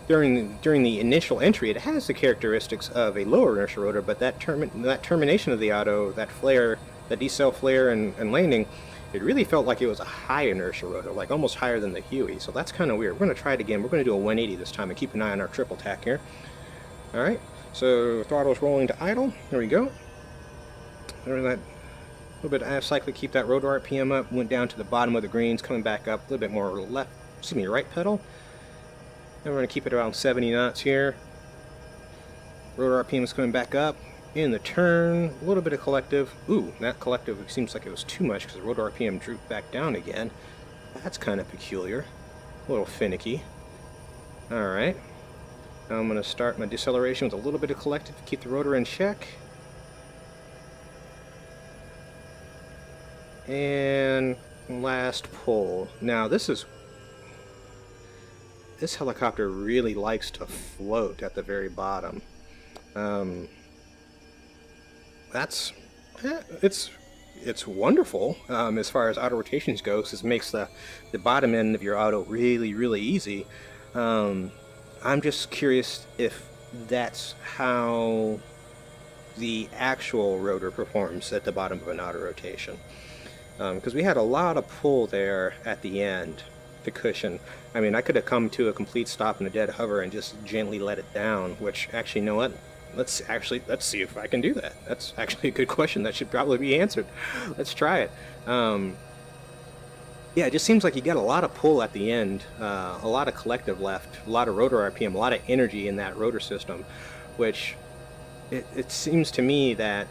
during the initial entry, it has the characteristics of a lower inertia rotor, but that termination of the auto, that flare, that decel flare and landing, it really felt like it was a high inertia rotor, like almost higher than the Huey. So that's kind of weird. We're going to try it again. We're going to do a 180 this time and keep an eye on our triple tack here. Alright, so throttle's rolling to idle. There we go. There that. A little bit of aft cyclic, keep that rotor RPM up. Went down to the bottom of the greens, coming back up. A little bit more right pedal. And we're going to keep it around 70 knots here. Rotor RPM is coming back up. In the turn, a little bit of collective. Ooh, that collective seems like it was too much because the rotor RPM drooped back down again. That's kind of peculiar. A little finicky. Alright. Now I'm going to start my deceleration with a little bit of collective to keep the rotor in check. And last pull. Now this helicopter really likes to float at the very bottom. It's wonderful as far as autorotations goes. This makes the bottom end of your auto really, really easy. I'm just curious if that's how the actual rotor performs at the bottom of an autorotation. Because we had a lot of pull there at the end, the cushion. I mean, I could have come to a complete stop in a dead hover and just gently let it down, which actually, you know what? Let's see if I can do that. That's actually a good question that should probably be answered. Let's try it. Yeah, it just seems like you get a lot of pull at the end, a lot of collective left, a lot of rotor RPM, a lot of energy in that rotor system, which it seems to me that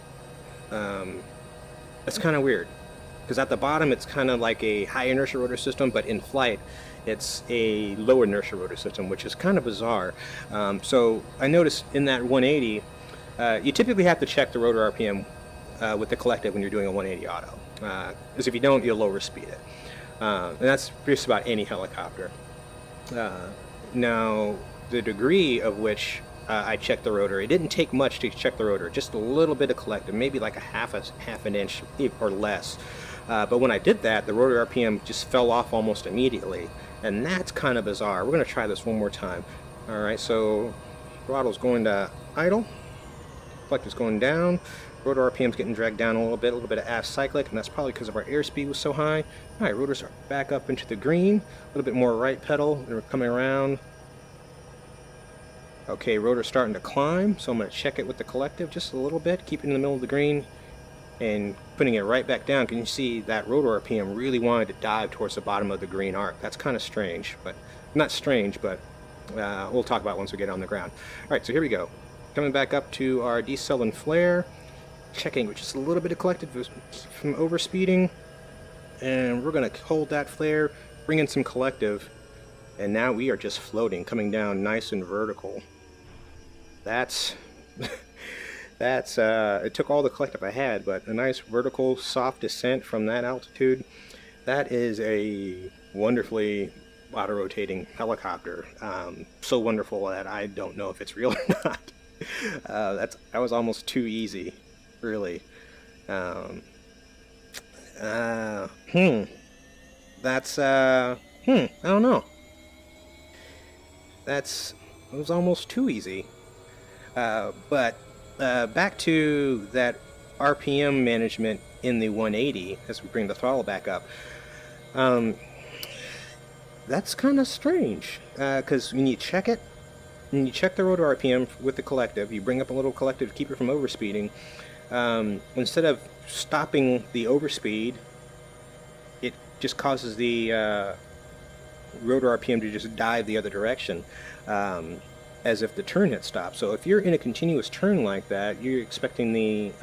it's kind of weird. Because at the bottom it's kind of like a high inertia rotor system, but in flight it's a low inertia rotor system, which is kind of bizarre. So I noticed in that 180, you typically have to check the rotor RPM with the collective when you're doing a 180 auto. Because if you don't, you'll lower speed it. And that's just about any helicopter. Now, the degree of which I checked the rotor, it didn't take much to check the rotor, just a little bit of collective, maybe like a half an inch or less. But when I did that, the rotor RPM just fell off almost immediately, And that's kind of bizarre. We're going to try this one more time. All right, so throttle's going to idle, collective's going down, rotor RPM's getting dragged down a little bit of aft cyclic, and that's probably because of our airspeed was so high. All right, rotors are back up into the green, a little bit more right pedal, and we're coming around. Okay, rotor's starting to climb, so I'm going to check it with the collective just a little bit, keep it in the middle of the green, and putting it right back down. Can you see that rotor RPM really wanted to dive towards the bottom of the green arc? That's kind of strange, but not strange, but we'll talk about it once we get on the ground. All right, so here we go. Coming back up to our decel and flare, checking with just a little bit of collective from overspeeding, and we're going to hold that flare, bring in some collective, and now we are just floating, coming down nice and vertical. That's it took all the collective I had, but a nice vertical soft descent from that altitude. That is a wonderfully auto-rotating helicopter. So wonderful that I don't know if it's real or not. That was almost too easy, really. That's I don't know. It was almost too easy. But back to that RPM management in the 180 as we bring the throttle back up. That's kind of strange because when you check it, when you check the rotor RPM with the collective, you bring up a little collective to keep it from overspeeding. Instead of stopping the overspeed, it just causes the rotor RPM to just dive the other direction. As if the turn had stopped. So if you're in a continuous turn like that, you're expecting the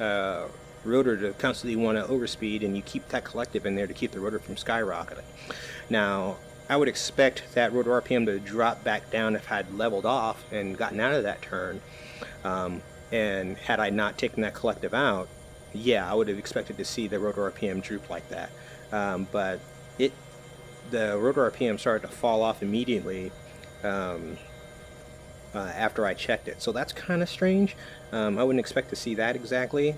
rotor to constantly want to overspeed, and you keep that collective in there to keep the rotor from skyrocketing. Now, I would expect that rotor RPM to drop back down if I'd leveled off and gotten out of that turn. And had I not taken that collective out, yeah, I would have expected to see the rotor RPM droop like that. But the rotor RPM started to fall off immediately after I checked it, so that's kind of strange. I wouldn't expect to see that exactly,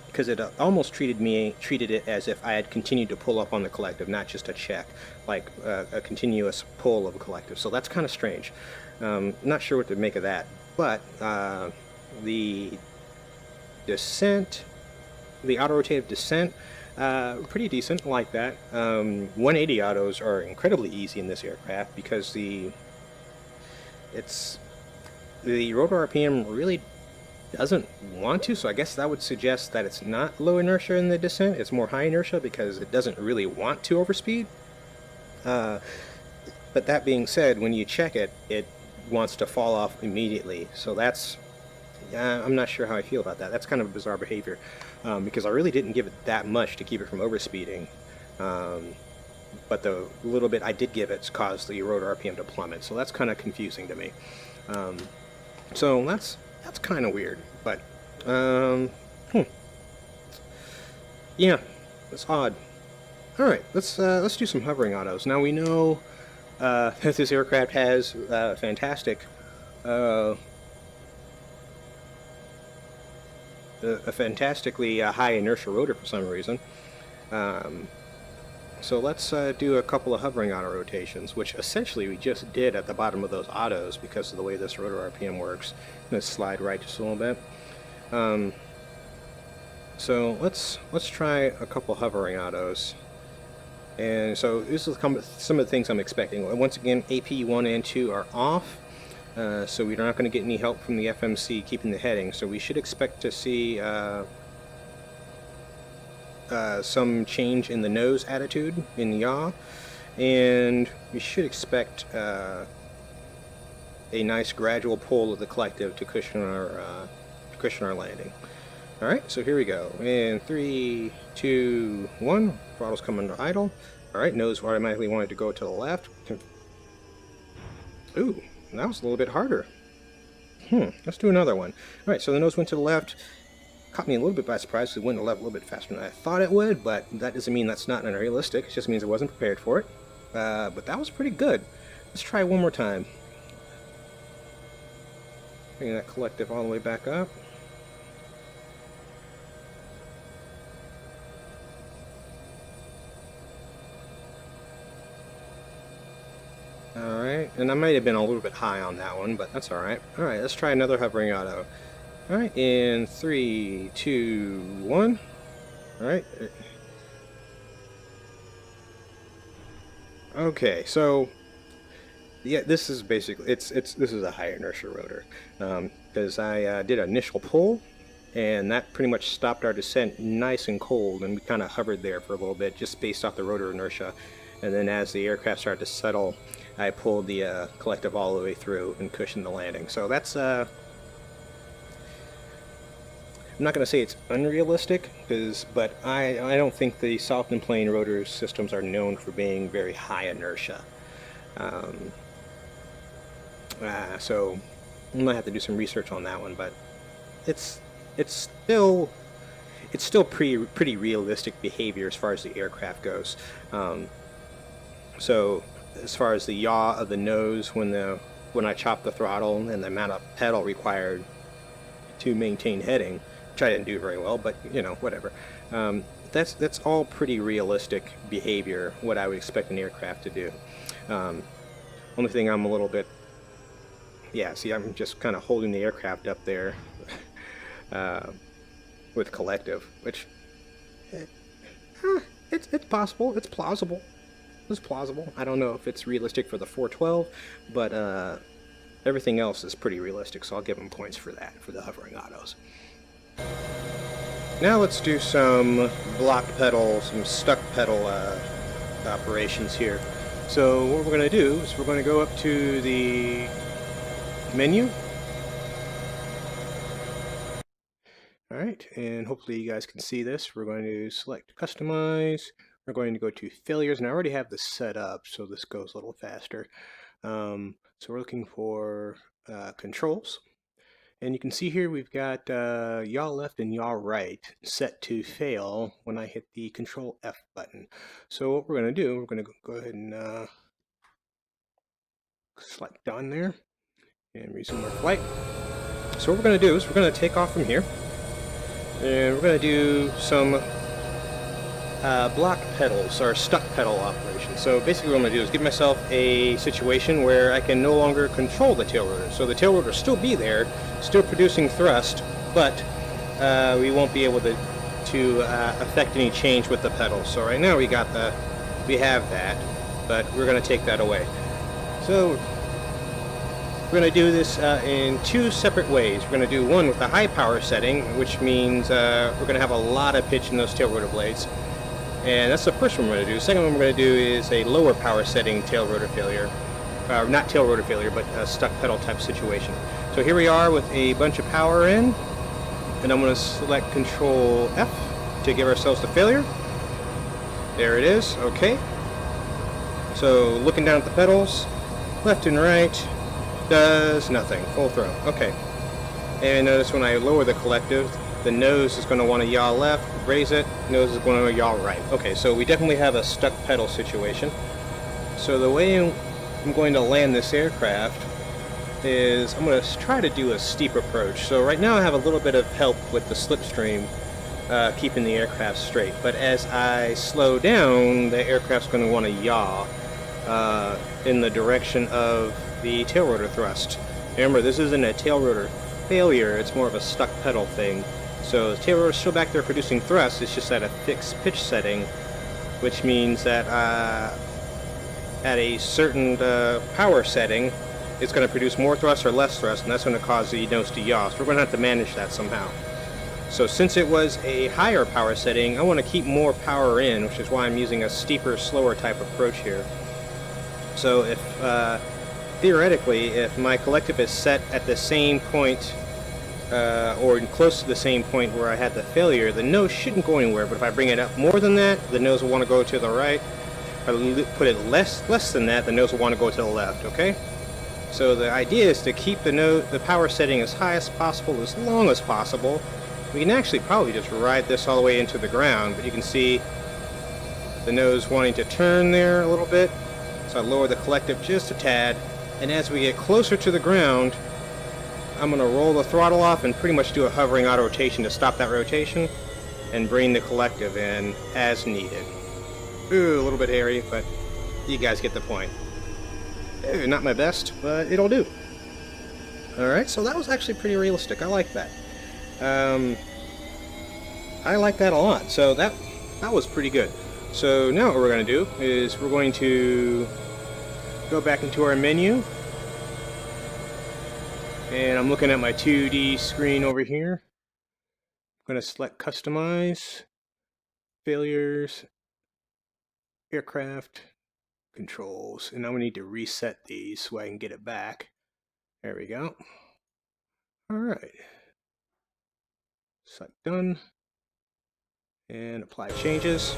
because it almost treated it as if I had continued to pull up on the collective, not just a check, like a continuous pull of a collective. So that's kind of strange. Not sure what to make of that, but the descent, the auto-rotative descent, pretty decent, like that. 180 autos are incredibly easy in this aircraft because the rotor RPM really doesn't want to, so I guess that would suggest that it's not low inertia in the descent, it's more high inertia because it doesn't really want to overspeed. But that being said, when you check it, it wants to fall off immediately, so that's I'm not sure how I feel about that. That's kind of bizarre behavior, because I really didn't give it that much to keep it from overspeeding. But the little bit I did give it's caused the rotor RPM to plummet, so that's kind of confusing to me. So that's kind of weird, but yeah, it's odd. All right, let's do some hovering autos. Now we know that this aircraft has a fantastically high inertial rotor for some reason. So let's do a couple of hovering auto rotations, which essentially we just did at the bottom of those autos because of the way this rotor RPM works. I'm going to slide right just a little bit. So let's try a couple hovering autos. And so this is some of the things I'm expecting. Once again, AP 1 and 2 are off, so we're not going to get any help from the FMC keeping the heading. So we should expect to see some change in the nose attitude in the yaw, and we should expect a nice gradual pull of the collective to cushion our landing. All right, so here we go. In 3, 2, 1, throttle's coming to idle. All right, nose automatically wanted to go to the left. Ooh, that was a little bit harder. Let's do another one. All right, so the nose went to the left. Caught me a little bit by surprise. It went a little bit faster than I thought it would, but that doesn't mean that's not unrealistic. It just means I wasn't prepared for it. But that was pretty good. Let's try one more time. Bring that collective all the way back up. Alright, and I might have been a little bit high on that one, but that's alright. Alright, let's try another hovering auto. Alright, in 3, 2, 1. Alright. Okay, so yeah, this is basically this is a high inertia rotor, because I did an initial pull, and that pretty much stopped our descent nice and cold, and we kind of hovered there for a little bit just based off the rotor inertia. And then as the aircraft started to settle, I pulled the collective all the way through and cushioned the landing. So that's I'm not going to say it's unrealistic, but I don't think the soft and plane rotor systems are known for being very high inertia. So I might have to do some research on that one, but it's still pretty realistic behavior as far as the aircraft goes. So as far as the yaw of the nose when I chop the throttle and the amount of pedal required to maintain heading, which I didn't do very well, but you know, whatever. That's all pretty realistic behavior, what I would expect an aircraft to do. Only thing I'm a little bit, yeah, see, I'm just kind of holding the aircraft up there with collective, which it's possible, it's plausible. It's plausible. I don't know if it's realistic for the 412, but everything else is pretty realistic, so I'll give them points for that, for the hovering autos. Now let's do some blocked pedal, some stuck pedal operations here. So what we're going to do is we're going to go up to the menu. Alright, and hopefully you guys can see this. We're going to select Customize. We're going to go to Failures, and I already have this set up, so this goes a little faster. So we're looking for Controls. And you can see here we've got yaw left and yaw right set to fail when I hit the Control F button. So what we're going to do, we're going to go ahead and select done there and resume our flight. So what we're going to do is we're going to take off from here, and we're going to do some block pedals or stuck pedal operation. So basically what I'm going to do is give myself a situation where I can no longer control the tail rotor. So the tail rotor will still be there, still producing thrust, but we won't be able to affect any change with the pedals. So right now we have that, but we're going to take that away. So we're going to do this in two separate ways. We're going to do one with the high power setting, which means we're going to have a lot of pitch in those tail rotor blades. And that's the first one we're going to do. The second one we're going to do is a lower power setting tail rotor failure. Not tail rotor failure, but a stuck pedal type situation. So here we are with a bunch of power in, and I'm going to select Control F to give ourselves the failure. There it is. Okay. So looking down at the pedals, left and right, does nothing. Full throw. Okay. And notice when I lower the collective, the nose is going to want to yaw left, raise it, nose is going to yaw right. Okay, so we definitely have a stuck pedal situation. So the way I'm going to land this aircraft is I'm going to try to do a steep approach. So right now I have a little bit of help with the slipstream, keeping the aircraft straight. But as I slow down, the aircraft's going to want to yaw in the direction of the tail rotor thrust. Remember, this isn't a tail rotor failure, it's more of a stuck pedal thing. So the tail rotor is still back there producing thrust, it's just at a fixed pitch setting, which means that at a certain power setting, it's going to produce more thrust or less thrust, and that's going to cause the nose to yaw. So we're going to have to manage that somehow. So since it was a higher power setting, I want to keep more power in, which is why I'm using a steeper, slower type approach here. So if theoretically, if my collective is set at the same point or close to the same point where I had the failure, the nose shouldn't go anywhere. But if I bring it up more than that, the nose will want to go to the right. If I put it less than that, the nose will want to go to the left. Okay. So the idea is to keep the power setting as high as possible, as long as possible. We can actually probably just ride this all the way into the ground, but you can see the nose wanting to turn there a little bit. So I lower the collective just a tad, and as we get closer to the ground, I'm going to roll the throttle off and pretty much do a hovering auto rotation to stop that rotation and bring the collective in as needed. Ooh, a little bit hairy, but you guys get the point. Not my best, but it'll do. Alright, so that was actually pretty realistic. I like that. I like that a lot. So that was pretty good. So now what we're going to do is we're going to go back into our menu. And I'm looking at my 2D screen over here. I'm going to select Customize, Failures, Aircraft, Controls. And I'm going to need to reset these so I can get it back. There we go. Alright. Select Done. And Apply Changes.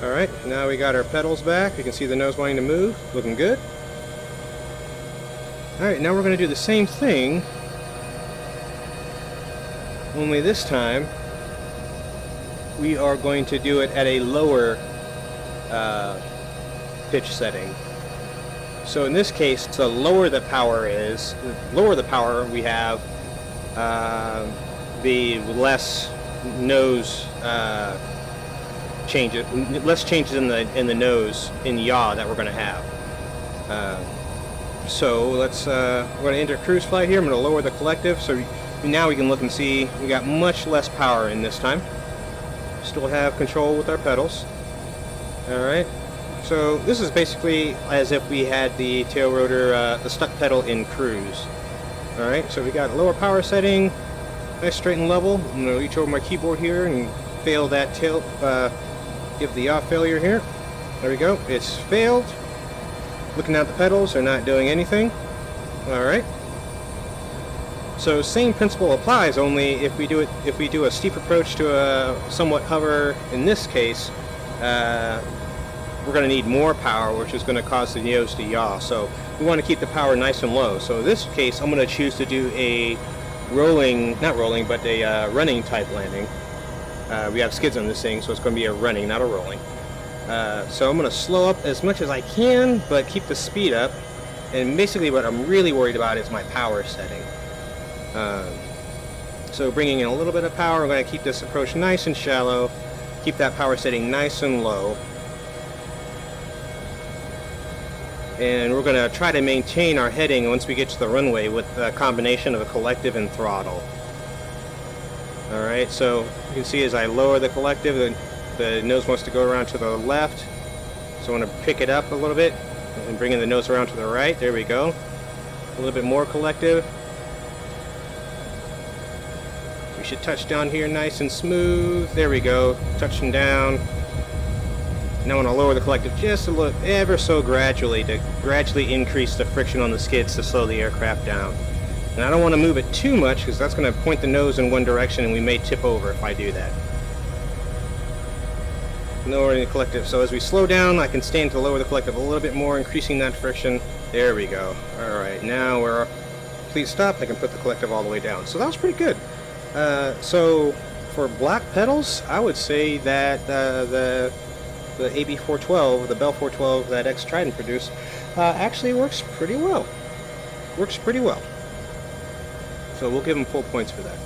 Alright, now we got our pedals back. You can see the nose wanting to move. Looking good. Alright, now we're going to do the same thing. Only this time, we are going to do it at a lower pitch setting. So in this case, the lower the power is, we have the less nose changes, less changes in the nose in yaw that we're going to have. So let's we're going to enter cruise flight here. I'm going to lower the collective, so now we can look and see we got much less power in this time. Still have control with our pedals. All right. So this is basically as if we had the tail rotor, the stuck pedal in cruise. All right. So we got a lower power setting, nice straight and level. I'm going to reach over my keyboard here and fail that tail. Give the off failure here. There we go. It's failed. Looking at the pedals, they're not doing anything. All right. So same principle applies. Only if we do a steep approach to a somewhat hover, in this case, we're going to need more power, which is going to cause the nose to yaw. So we want to keep the power nice and low. So in this case, I'm going to choose to do a running type landing. We have skids on this thing, so it's going to be a running, not a rolling. So I'm going to slow up as much as I can, but keep the speed up. And basically what I'm really worried about is my power setting. So bringing in a little bit of power, I'm going to keep this approach nice and shallow. Keep that power setting nice and low. And we're going to try to maintain our heading once we get to the runway with a combination of a collective and throttle. Alright, so you can see as I lower the collective, the nose wants to go around to the left. So I want to pick it up a little bit and bring in the nose around to the right. There we go. A little bit more collective. We should touch down here nice and smooth. There we go. Touching down. Now I want to lower the collective just a little, ever so gradually, to gradually increase the friction on the skids to slow the aircraft down. And I don't want to move it too much because that's going to point the nose in one direction and we may tip over if I do that. Lowering the collective. So as we slow down, I can stand to lower the collective a little bit more, increasing that friction. There we go. Alright, now we're... Please stop. I can put the collective all the way down. So that was pretty good. So for black pedals, I would say that the AB412, the Bell 412 that X-Trident produced, actually works pretty well. Works pretty well. So we'll give them full points for that.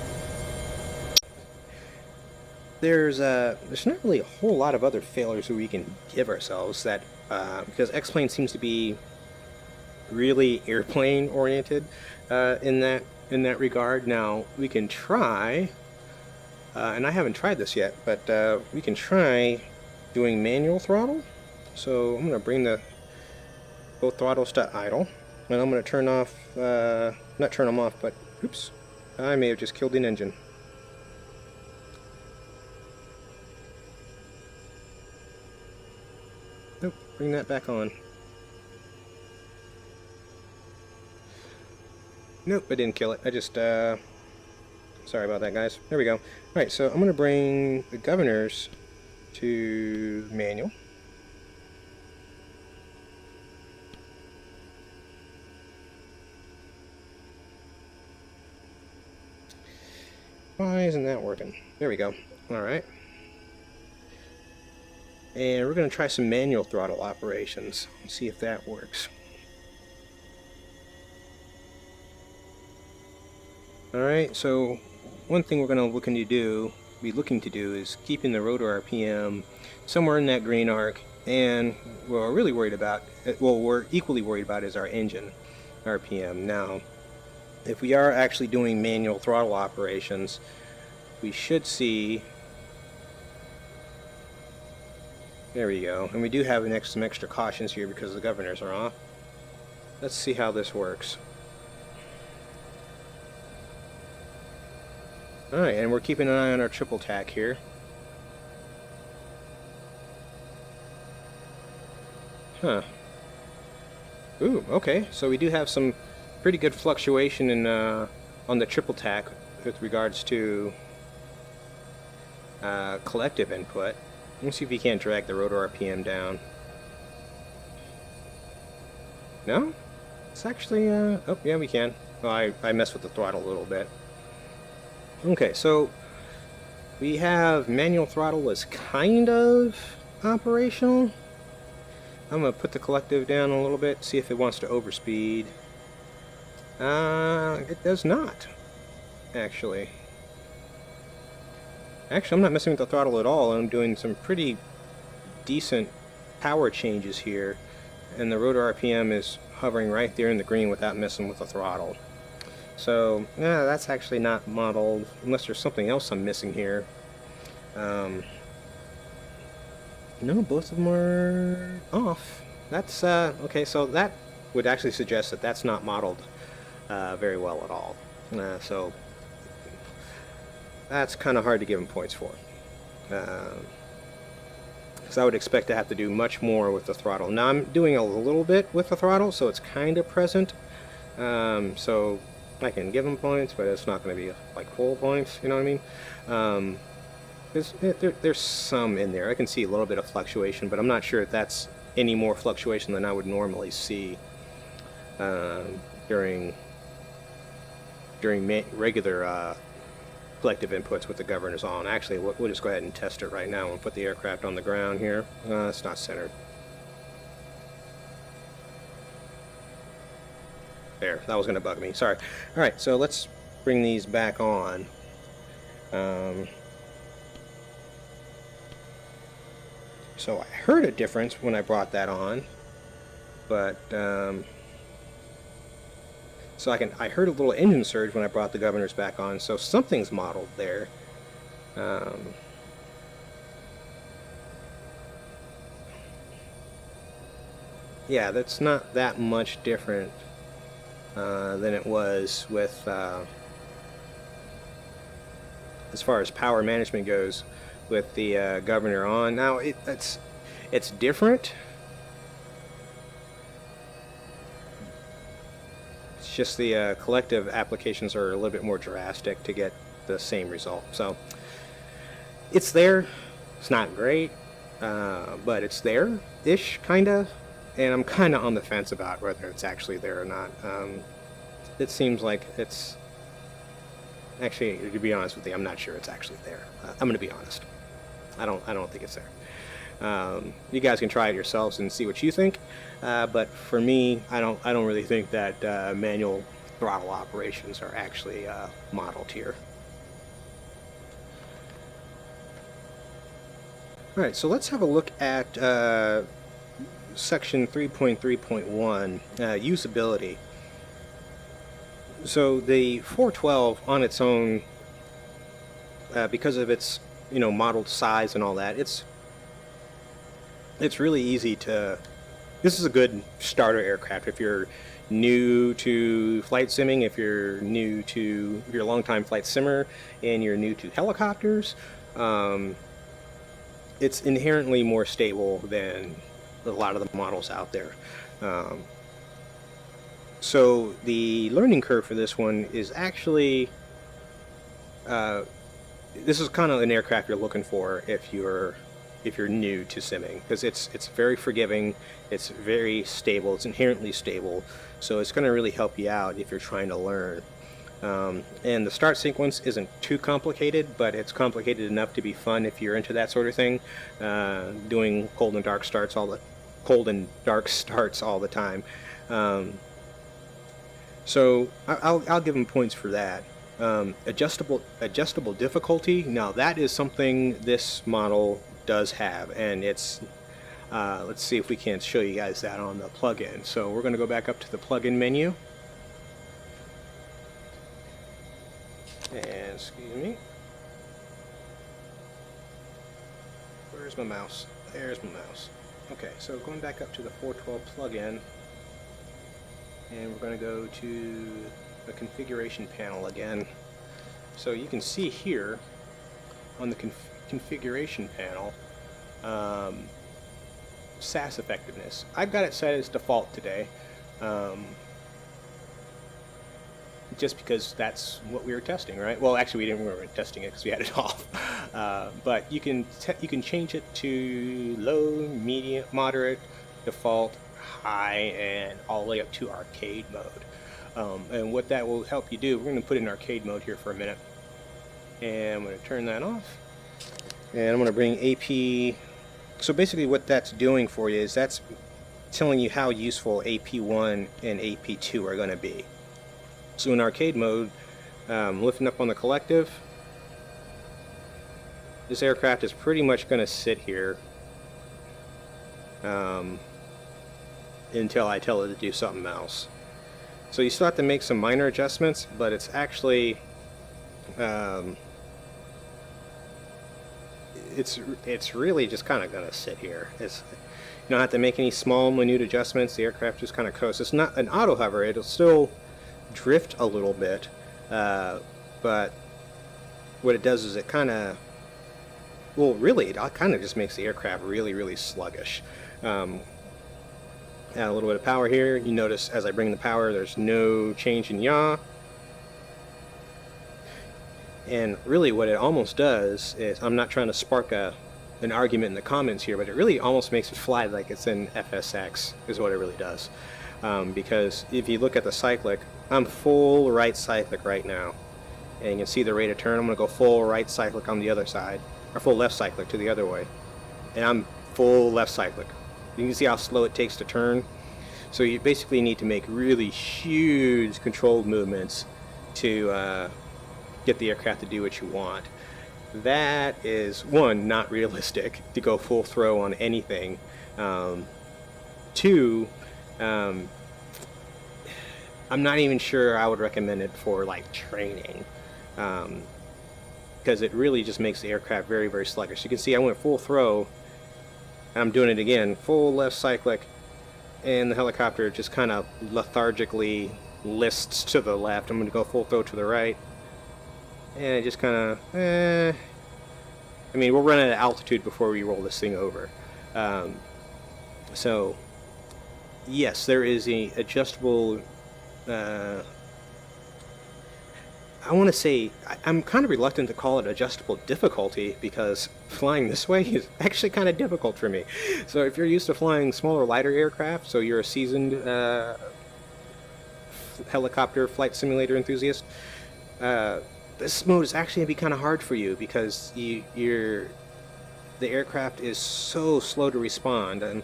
There's not really a whole lot of other failures that we can give ourselves that because X-Plane seems to be really airplane oriented in that regard. Now we can try, and I haven't tried this yet, but we can try doing manual throttle. So I'm going to bring both throttles to idle, and I'm going to turn off, not turn them off, but oops, I may have just killed an engine. Nope, bring that back on. Nope, I didn't kill it. I just, sorry about that, guys. There we go. Alright, so I'm going to bring the governors to manual. Why isn't that working? There we go. Alright. And we're going to try some manual throttle operations and see if that works. Alright, so one thing we're going to be looking to do is keeping the rotor RPM somewhere in that green arc And what we're really worried about, well, we're equally worried about is our engine RPM. Now, if we are actually doing manual throttle operations, we should see, there we go, and we do have some extra cautions here because the governors are off. Let's see how this works. Alright, and we're keeping an eye on our triple tack here. Huh. Ooh, okay, so we do have some pretty good fluctuation in on the triple tack with regards to collective input. Let's see if we can't drag the rotor RPM down. No? It's actually, oh, yeah, we can. Well, I messed with the throttle a little bit. Okay, so we have manual throttle is kind of operational. I'm going to put the collective down a little bit, see if it wants to overspeed. It does not, actually. Actually, I'm not messing with the throttle at all. I'm doing some pretty decent power changes here, and the rotor RPM is hovering right there in the green without messing with the throttle. So, yeah, that's actually not modeled, unless there's something else I'm missing here. No, both of them are off. That's, okay, so that would actually suggest that that's not modeled very well at all. So, that's kind of hard to give them points for. Because I would expect to have to do much more with the throttle. Now, I'm doing a little bit with the throttle, so it's kind of present. So, I can give them points, but it's not going to be like full points, you know what I mean? There's some in there. I can see a little bit of fluctuation, but I'm not sure if that's any more fluctuation than I would normally see during regular collective inputs with the governors on. Actually, we'll just go ahead and test it right now. We'll put the aircraft on the ground here. It's not centered. There, that was going to bug me. Sorry. All right, so let's bring these back on. So I heard a difference when I brought that on, but so I heard a little engine surge when I brought the governors back on. So something's modeled there. Yeah, that's not that much different than it was with as far as power management goes with the governor on. Now it's different. It's just the collective applications are a little bit more drastic to get the same result. So it's there. It's not great, but it's there-ish, kind of. And I'm kind of on the fence about whether it's actually there or not. It seems like it's actually, to be honest with you, I'm not sure it's actually there. I'm going to be honest. I don't think it's there. You guys can try it yourselves and see what you think. But for me, I don't really think that manual throttle operations are actually modeled here. All right, so let's have a look at section 3.3.1, usability. So the 412 on its own, because of its modeled size and all that, it's really easy to. This is a good starter aircraft if you're new to flight simming, if you're a long-time flight simmer, and you're new to helicopters. It's inherently more stable than a lot of the models out there. So the learning curve for this one is actually, this is kind of an aircraft you're looking for if you're new to simming, because it's very forgiving, it's very stable, it's inherently stable, so it's going to really help you out if you're trying to learn. And the start sequence isn't too complicated, but it's complicated enough to be fun if you're into that sort of thing, doing cold and dark starts all the time. So I'll give them points for that. Adjustable difficulty. Now that is something this model does have, and it's Let's see if we can't show you guys that on the plugin. So we're going to go back up to the plugin menu. And excuse me. Where's my mouse? There's my mouse. Okay, so going back up to the 412 plugin, and we're going to go to the configuration panel again. So you can see here on the configuration panel, SAS effectiveness. I've got it set as default today, just because that's what we were testing, right? Well, actually, we weren't testing it because we had it off. But you can change it to low, medium, moderate, default, high, and all the way up to arcade mode. And what that will help you do, we're going to put in arcade mode here for a minute, and I'm going to turn that off, and I'm going to bring AP. So basically what that's doing for you is that's telling you how useful AP1 and AP2 are going to be. So in arcade mode, lifting up on the collective, this aircraft is pretty much going to sit here until I tell it to do something else. So you still have to make some minor adjustments, but it's actually it's really just kind of going to sit here. You don't have to make any small, minute adjustments. The aircraft just kind of coasts. It's not an auto hover. It'll still drift a little bit, but what it does is it kind of, well, really, it kind of just makes the aircraft really, really sluggish. Add a little bit of power here. You notice as I bring the power, there's no change in yaw. And really what it almost does is, I'm not trying to spark an argument in the comments here, but it really almost makes it fly like it's in FSX, is what it really does. Because if you look at the cyclic, I'm full right cyclic right now. And you can see the rate of turn. I'm going to go full right cyclic on the other side, or full left cyclic to the other way. And I'm full left cyclic. You can see how slow it takes to turn. So you basically need to make really huge controlled movements to get the aircraft to do what you want. That is, one, not realistic to go full throw on anything. Two, I'm not even sure I would recommend it for like training, because it really just makes the aircraft very, very sluggish. You can see I went full throw, and I'm doing it again, full left cyclic, and the helicopter just kind of lethargically lists to the left. I'm going to go full throw to the right, and it just kind of, I mean, we'll run at altitude before we roll this thing over. So, yes, there is a adjustable, I want to say, I'm kind of reluctant to call it adjustable difficulty, because flying this way is actually kind of difficult for me. So if you're used to flying smaller, lighter aircraft, so you're a seasoned helicopter flight simulator enthusiast, this mode is actually going to be kind of hard for you, because the aircraft is so slow to respond. And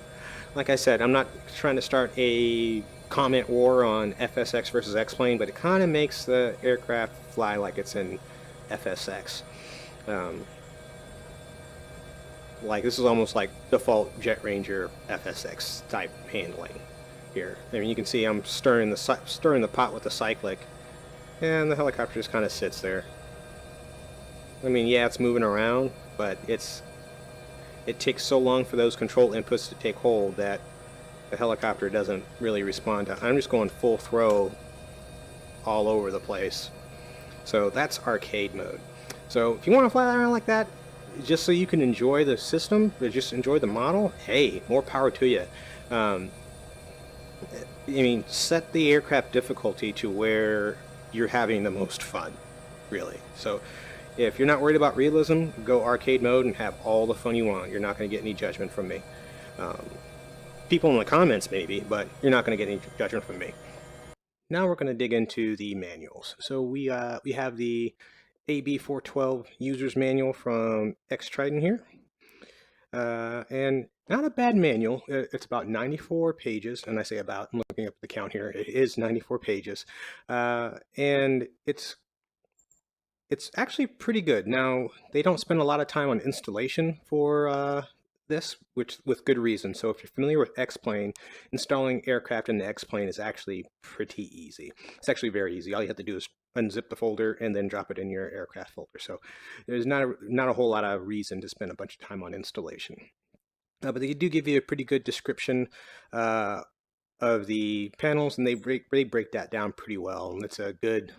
like I said, I'm not trying to start a comment war on FSX versus X-Plane, but it kind of makes the aircraft fly like it's in FSX. Like, this is almost like default Jet Ranger FSX type handling here. I mean, you can see I'm stirring the pot with the cyclic, and the helicopter just kind of sits there. I mean, yeah, it's moving around, but it takes so long for those control inputs to take hold that the helicopter doesn't really respond to. I'm just going full throw all over the place. So that's arcade mode. So if you want to fly around like that, just so you can enjoy the system, or just enjoy the model, hey, more power to you. I mean, set the aircraft difficulty to where you're having the most fun, really. So if you're not worried about realism, go arcade mode and have all the fun you want. You're not going to get any judgment from me. People in the comments maybe, but you're not going to get any judgment from me. Now we're going to dig into the manuals. So we have the AB412 user's manual from X-Trident here. And not a bad manual. It's about 94 pages, and I say about, I'm looking up the count here. It is 94 pages. And it's actually pretty good. Now, they don't spend a lot of time on installation for this, which with good reason. So if you're familiar with X-Plane, installing aircraft in the X-Plane is actually pretty easy. It's actually very easy. All you have to do is unzip the folder and then drop it in your aircraft folder. So there's not a whole lot of reason to spend a bunch of time on installation. But they do give you a pretty good description of the panels, and they break that down pretty well. And it's a good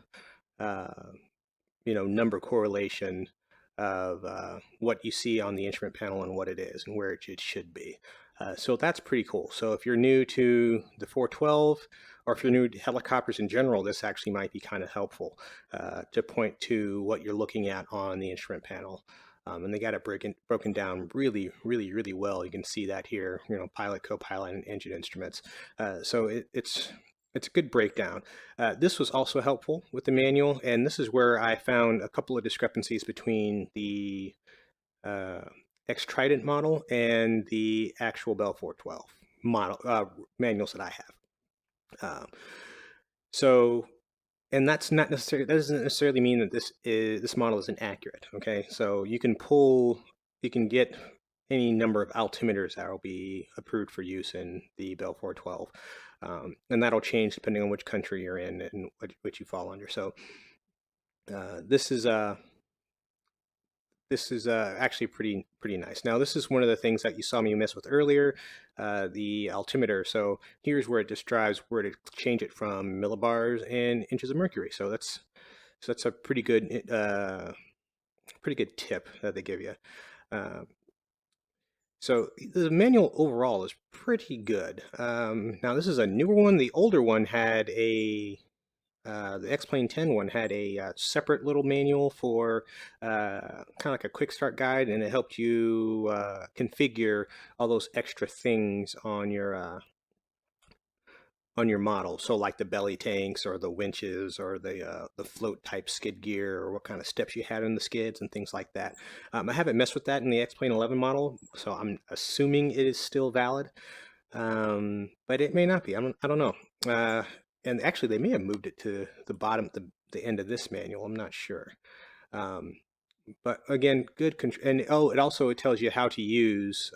number correlation of what you see on the instrument panel and what it is and where it should be. So that's pretty cool. So if you're new to the 412, or if you're new to helicopters in general, this actually might be kind of helpful to point to what you're looking at on the instrument panel. And they got it broken down really, really, really well. You can see that here, pilot, co-pilot, and engine instruments. So it's a good breakdown. This was also helpful with the manual, and this is where I found a couple of discrepancies between the X-Trident model and the actual Bell 412 model manuals that I have. And that's not necessarily, that doesn't necessarily mean that this model is inaccurate. Okay, so you can get any number of altimeters that will be approved for use in the Bell 412, and that'll change depending on which country you're in and what you fall under. So this is actually pretty nice. Now this is one of the things that you saw me mess with earlier, the altimeter. So here's where it describes where to change it from millibars and inches of mercury. So that's a pretty good tip that they give you. So the manual overall is pretty good. Now this is a newer one. The older one had the X-Plane 10 one had a separate little manual for kind of like a quick start guide, and it helped you configure all those extra things on your model. So like the belly tanks or the winches or the float type skid gear, or what kind of steps you had in the skids and things like that. I haven't messed with that in the X-Plane 11 model, so I'm assuming it is still valid, but it may not be. I don't know. And actually, they may have moved it to the bottom, the end of this manual. I'm not sure. But again, good control. And it tells you how to use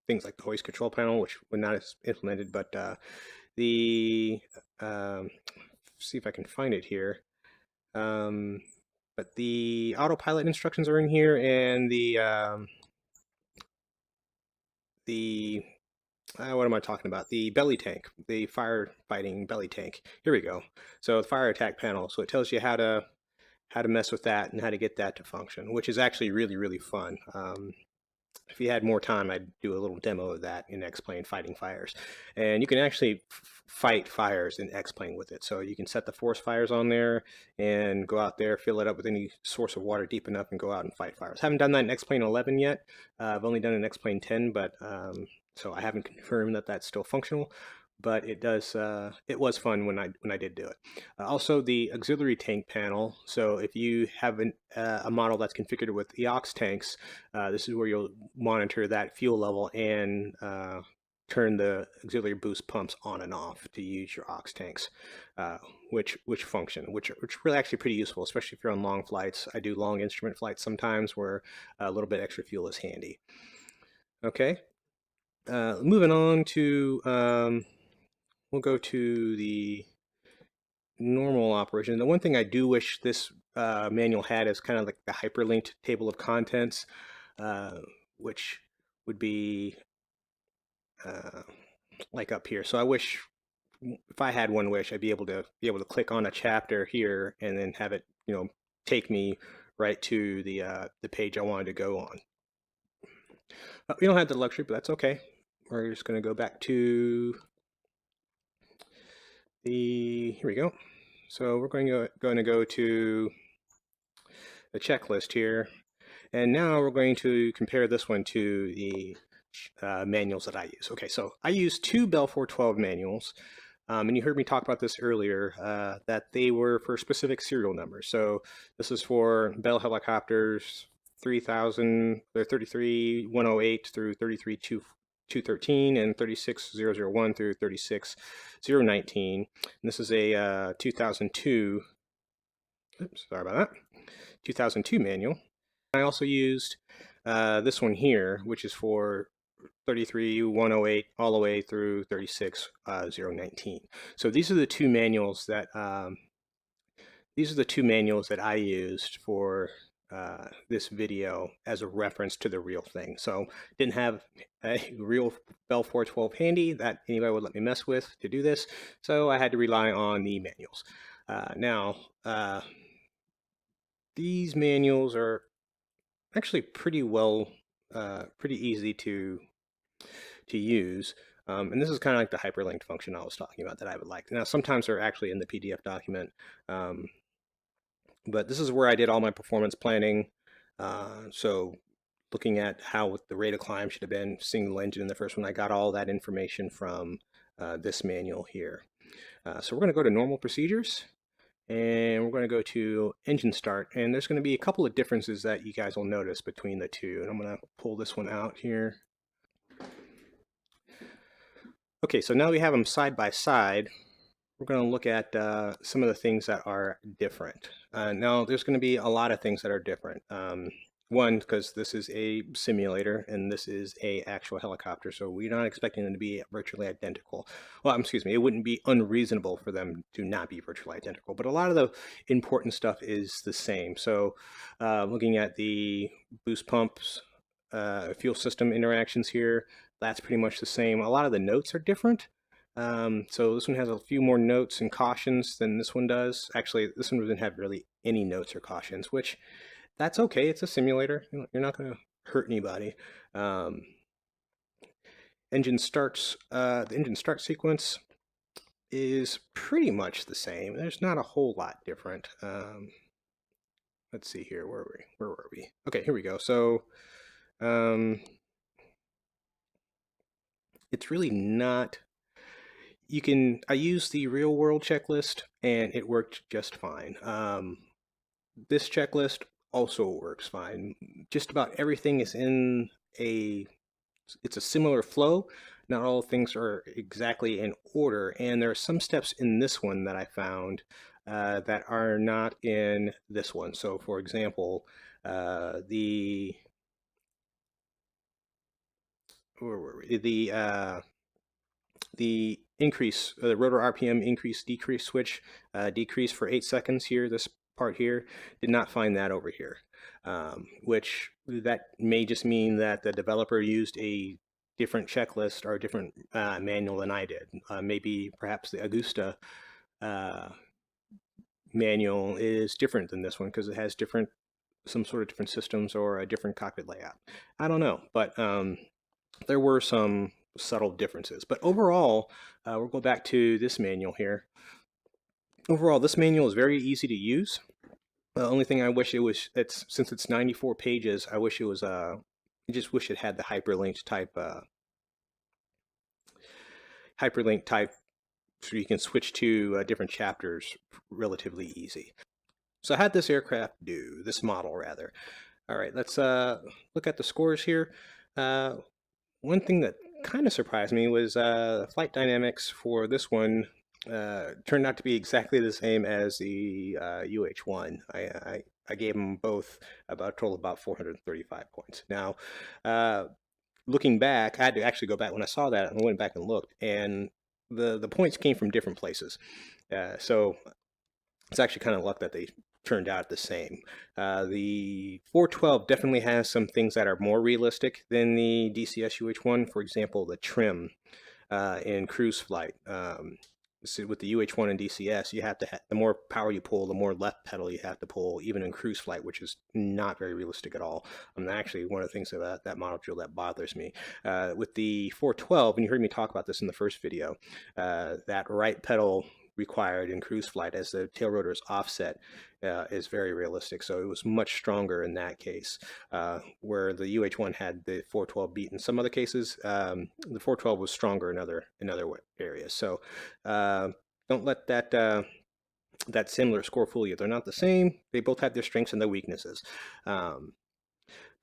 things like the hoist control panel, which was not implemented, but see if I can find it here. But the autopilot instructions are in here, and what am I talking about? The belly tank, the firefighting belly tank. Here we go. So the fire attack panel. So it tells you how to mess with that and how to get that to function, which is actually really, really fun. If you had more time, I'd do a little demo of that in X-Plane, fighting fires. And you can actually fight fires in X-Plane with it. So you can set the force fires on there and go out there, fill it up with any source of water deep enough, and go out and fight fires. Haven't done that in X-Plane 11 yet. I've only done it in X-Plane 10, but so I haven't confirmed that that's still functional. But it does. It was fun when I did do it. Also, the auxiliary tank panel. So if you have a model that's configured with the aux tanks, this is where you'll monitor that fuel level and turn the auxiliary boost pumps on and off to use your aux tanks, which really actually pretty useful, especially if you're on long flights. I do long instrument flights sometimes where a little bit extra fuel is handy. Okay, moving on to. We'll go to the normal operation. The one thing I do wish this manual had is kind of like the hyperlinked table of contents, which would be like up here. So I wish, if I had one wish, I'd be able to click on a chapter here and then have it, take me right to the page I wanted to go on. We don't have the luxury, but that's okay. We're just going to go back to here we go. So we're going to go to the checklist here, and now we're going to compare this one to the manuals that I use. Okay, so I use two Bell 412 manuals, and you heard me talk about this earlier, that they were for specific serial numbers. So this is for Bell helicopters 3000, or 33108 through 33213 and 36001 through 36019. And this is a 2002, oops, sorry about that, 2002 manual. I also used this one here, which is for 33.108 all the way through 36.019. So these are the two manuals that I used for this video as a reference to the real thing. So didn't have a real Bell 412 handy that anybody would let me mess with to do this, so I had to rely on the manuals. Now, these manuals are actually pretty easy to use. And this is kind of like the hyperlinked function I was talking about that I would like. Now, sometimes they're actually in the PDF document, but this is where I did all my performance planning. So looking at how the rate of climb should have been, single engine in the first one, I got all that information from this manual here. So we're going to go to normal procedures, and we're going to go to engine start, and there's going to be a couple of differences that you guys will notice between the two, and I'm going to pull this one out here. Okay, so now we have them side by side. We're going to look at some of the things that are different. Now, there's going to be a lot of things that are different. One, because this is a simulator and this is a actual helicopter, so we're not expecting them to be virtually identical. Well, excuse me, it wouldn't be unreasonable for them to not be virtually identical, but a lot of the important stuff is the same. So looking at the boost pumps, fuel system interactions here, that's pretty much the same. A lot of the notes are different. So this one has a few more notes and cautions than this one does. Actually, this one doesn't have really any notes or cautions, which that's okay. It's a simulator. You're not going to hurt anybody. Engine starts. The engine start sequence is pretty much the same. There's not a whole lot different. Let's see here. Where were we? Okay, here we go. So it's really not. I used the real world checklist and it worked just fine. This checklist also works fine. Just about everything is it's a similar flow. Not all things are exactly in order, and there are some steps in this one that I found that are not in this one. So for example, the increase, the rotor RPM increase decrease switch, decrease for 8 seconds here, this part here, did not find that over here, which that may just mean that the developer used a different checklist or a different manual than I did. Maybe perhaps the Augusta manual is different than this one because it has some sort of different systems or a different cockpit layout. I don't know, but there were some subtle differences. But overall, we'll go back to this manual here. Overall, this manual is very easy to use. The only thing I wish since it's 94 pages, I wish it was, I just wish it had the hyperlinked type so you can switch to different chapters relatively easy. So how did this aircraft do, this model rather? All right, let's look at the scores here. One thing that kind of surprised me was flight dynamics for this one turned out to be exactly the same as the UH-1. I gave them both about a total of about 435 points. Now, looking back, I had to actually go back when I saw that. I went back and looked, and the points came from different places. So it's actually kind of luck that they turned out the same. The 412 definitely has some things that are more realistic than the DCS UH-1. For example, the trim in cruise flight. So with the UH-1 and DCS, you have to the more power you pull, the more left pedal you have to pull, even in cruise flight, which is not very realistic at all. Actually, one of the things about that module that bothers me. With the 412, and you heard me talk about this in the first video, that right pedal required in cruise flight as the tail rotor is offset is very realistic. So it was much stronger in that case, where the UH-1 had the 412 beat in some other cases. The 412 was stronger in other areas. So don't let that similar score fool you. They're not the same. They both have their strengths and their weaknesses. But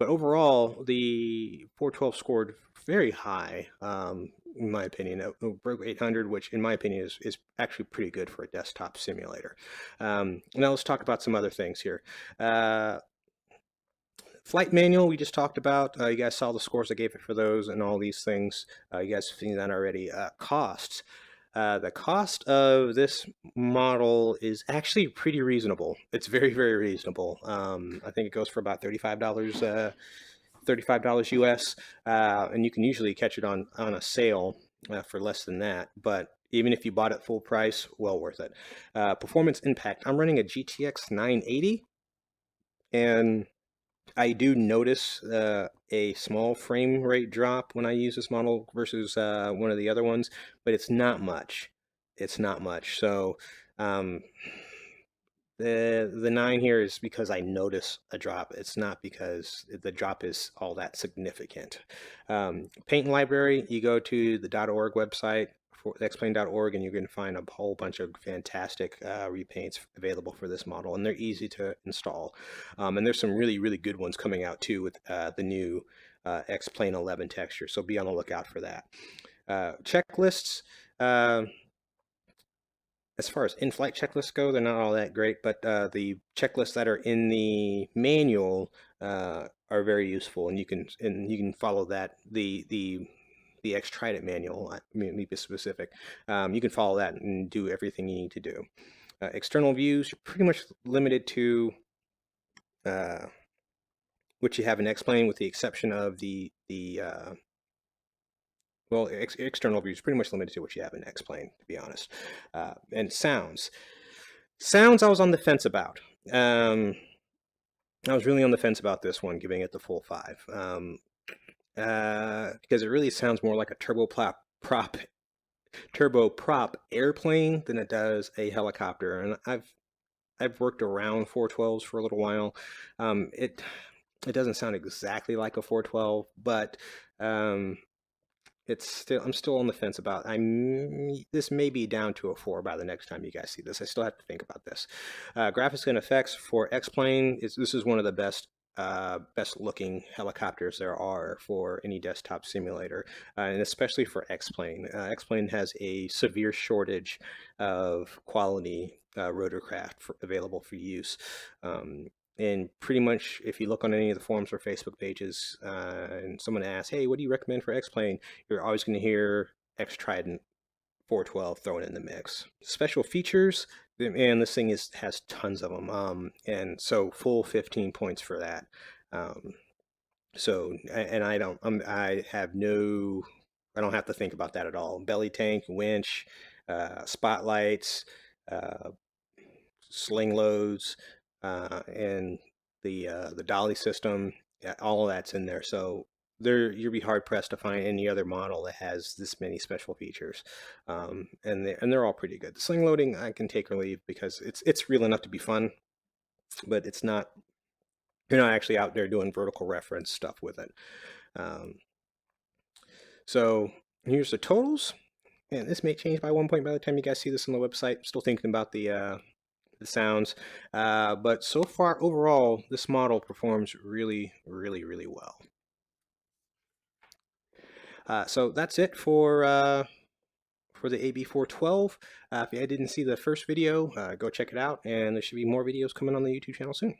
overall, the 412 scored very high, in my opinion. It broke 800, which in my opinion is actually pretty good for a desktop simulator. Now let's talk about some other things here. Flight manual we just talked about. You guys saw the scores I gave it for those and all these things. You guys have seen that already. Costs. The cost of this model is actually pretty reasonable. It's very, very reasonable. I think it goes for about $35, $35 US, and you can usually catch it on a sale for less than that. But even if you bought it full price, well worth it. Performance impact. I'm running a GTX 980, and I do notice a small frame rate drop when I use this model versus one of the other ones, but it's not much. It's not much. So the 9 here is because I notice a drop. It's not because the drop is all that significant. Paint library, you go to the .org website, xplane.org, and you can find a whole bunch of fantastic repaints available for this model, and they're easy to install. And there's some really, really good ones coming out too with the new X-Plane 11 texture, so be on the lookout for that. Checklists. As far as in-flight checklists go, they're not all that great, but the checklists that are in the manual are very useful, and you can follow that. The X-Trident manual, let me be specific. You can follow that and do everything you need to do. External views, you're pretty much limited to what you have in X-Plane, with the exception of well, external views pretty much limited to what you have in X-Plane, to be honest. And sounds. Sounds I was on the fence about. I was really on the fence about this one, giving it the full 5. Because it really sounds more like a turboprop airplane than it does a helicopter. And I've worked around 412s for a little while. It doesn't sound exactly like a 412, but I'm still on the fence about. This may be down to a 4 by the next time you guys see this. I still have to think about this. Graphics and effects for X-Plane. This is one of the best looking helicopters there are for any desktop simulator, and especially for X-Plane. X-Plane has a severe shortage of quality rotorcraft available for use. And pretty much, if you look on any of the forums or Facebook pages, and someone asks, hey, what do you recommend for X-Plane? You're always going to hear X-Trident 412 thrown in the mix. Special features, and this thing has tons of them. And so full 15 points for that. So, and I don't have to think about that at all. Belly tank, winch, spotlights, sling loads, and the dolly system, all of that's in there. So you'll be hard pressed to find any other model that has this many special features, and they're all pretty good. The sling loading I can take or leave because it's real enough to be fun, but it's not. You're not actually out there doing vertical reference stuff with it. So here's the totals, and this may change by 1 point by the time you guys see this on the website. I'm still thinking about the sounds, but so far overall this model performs really, really, really well. So that's it for the AB412. If you didn't see the first video, go check it out, and there should be more videos coming on the YouTube channel soon.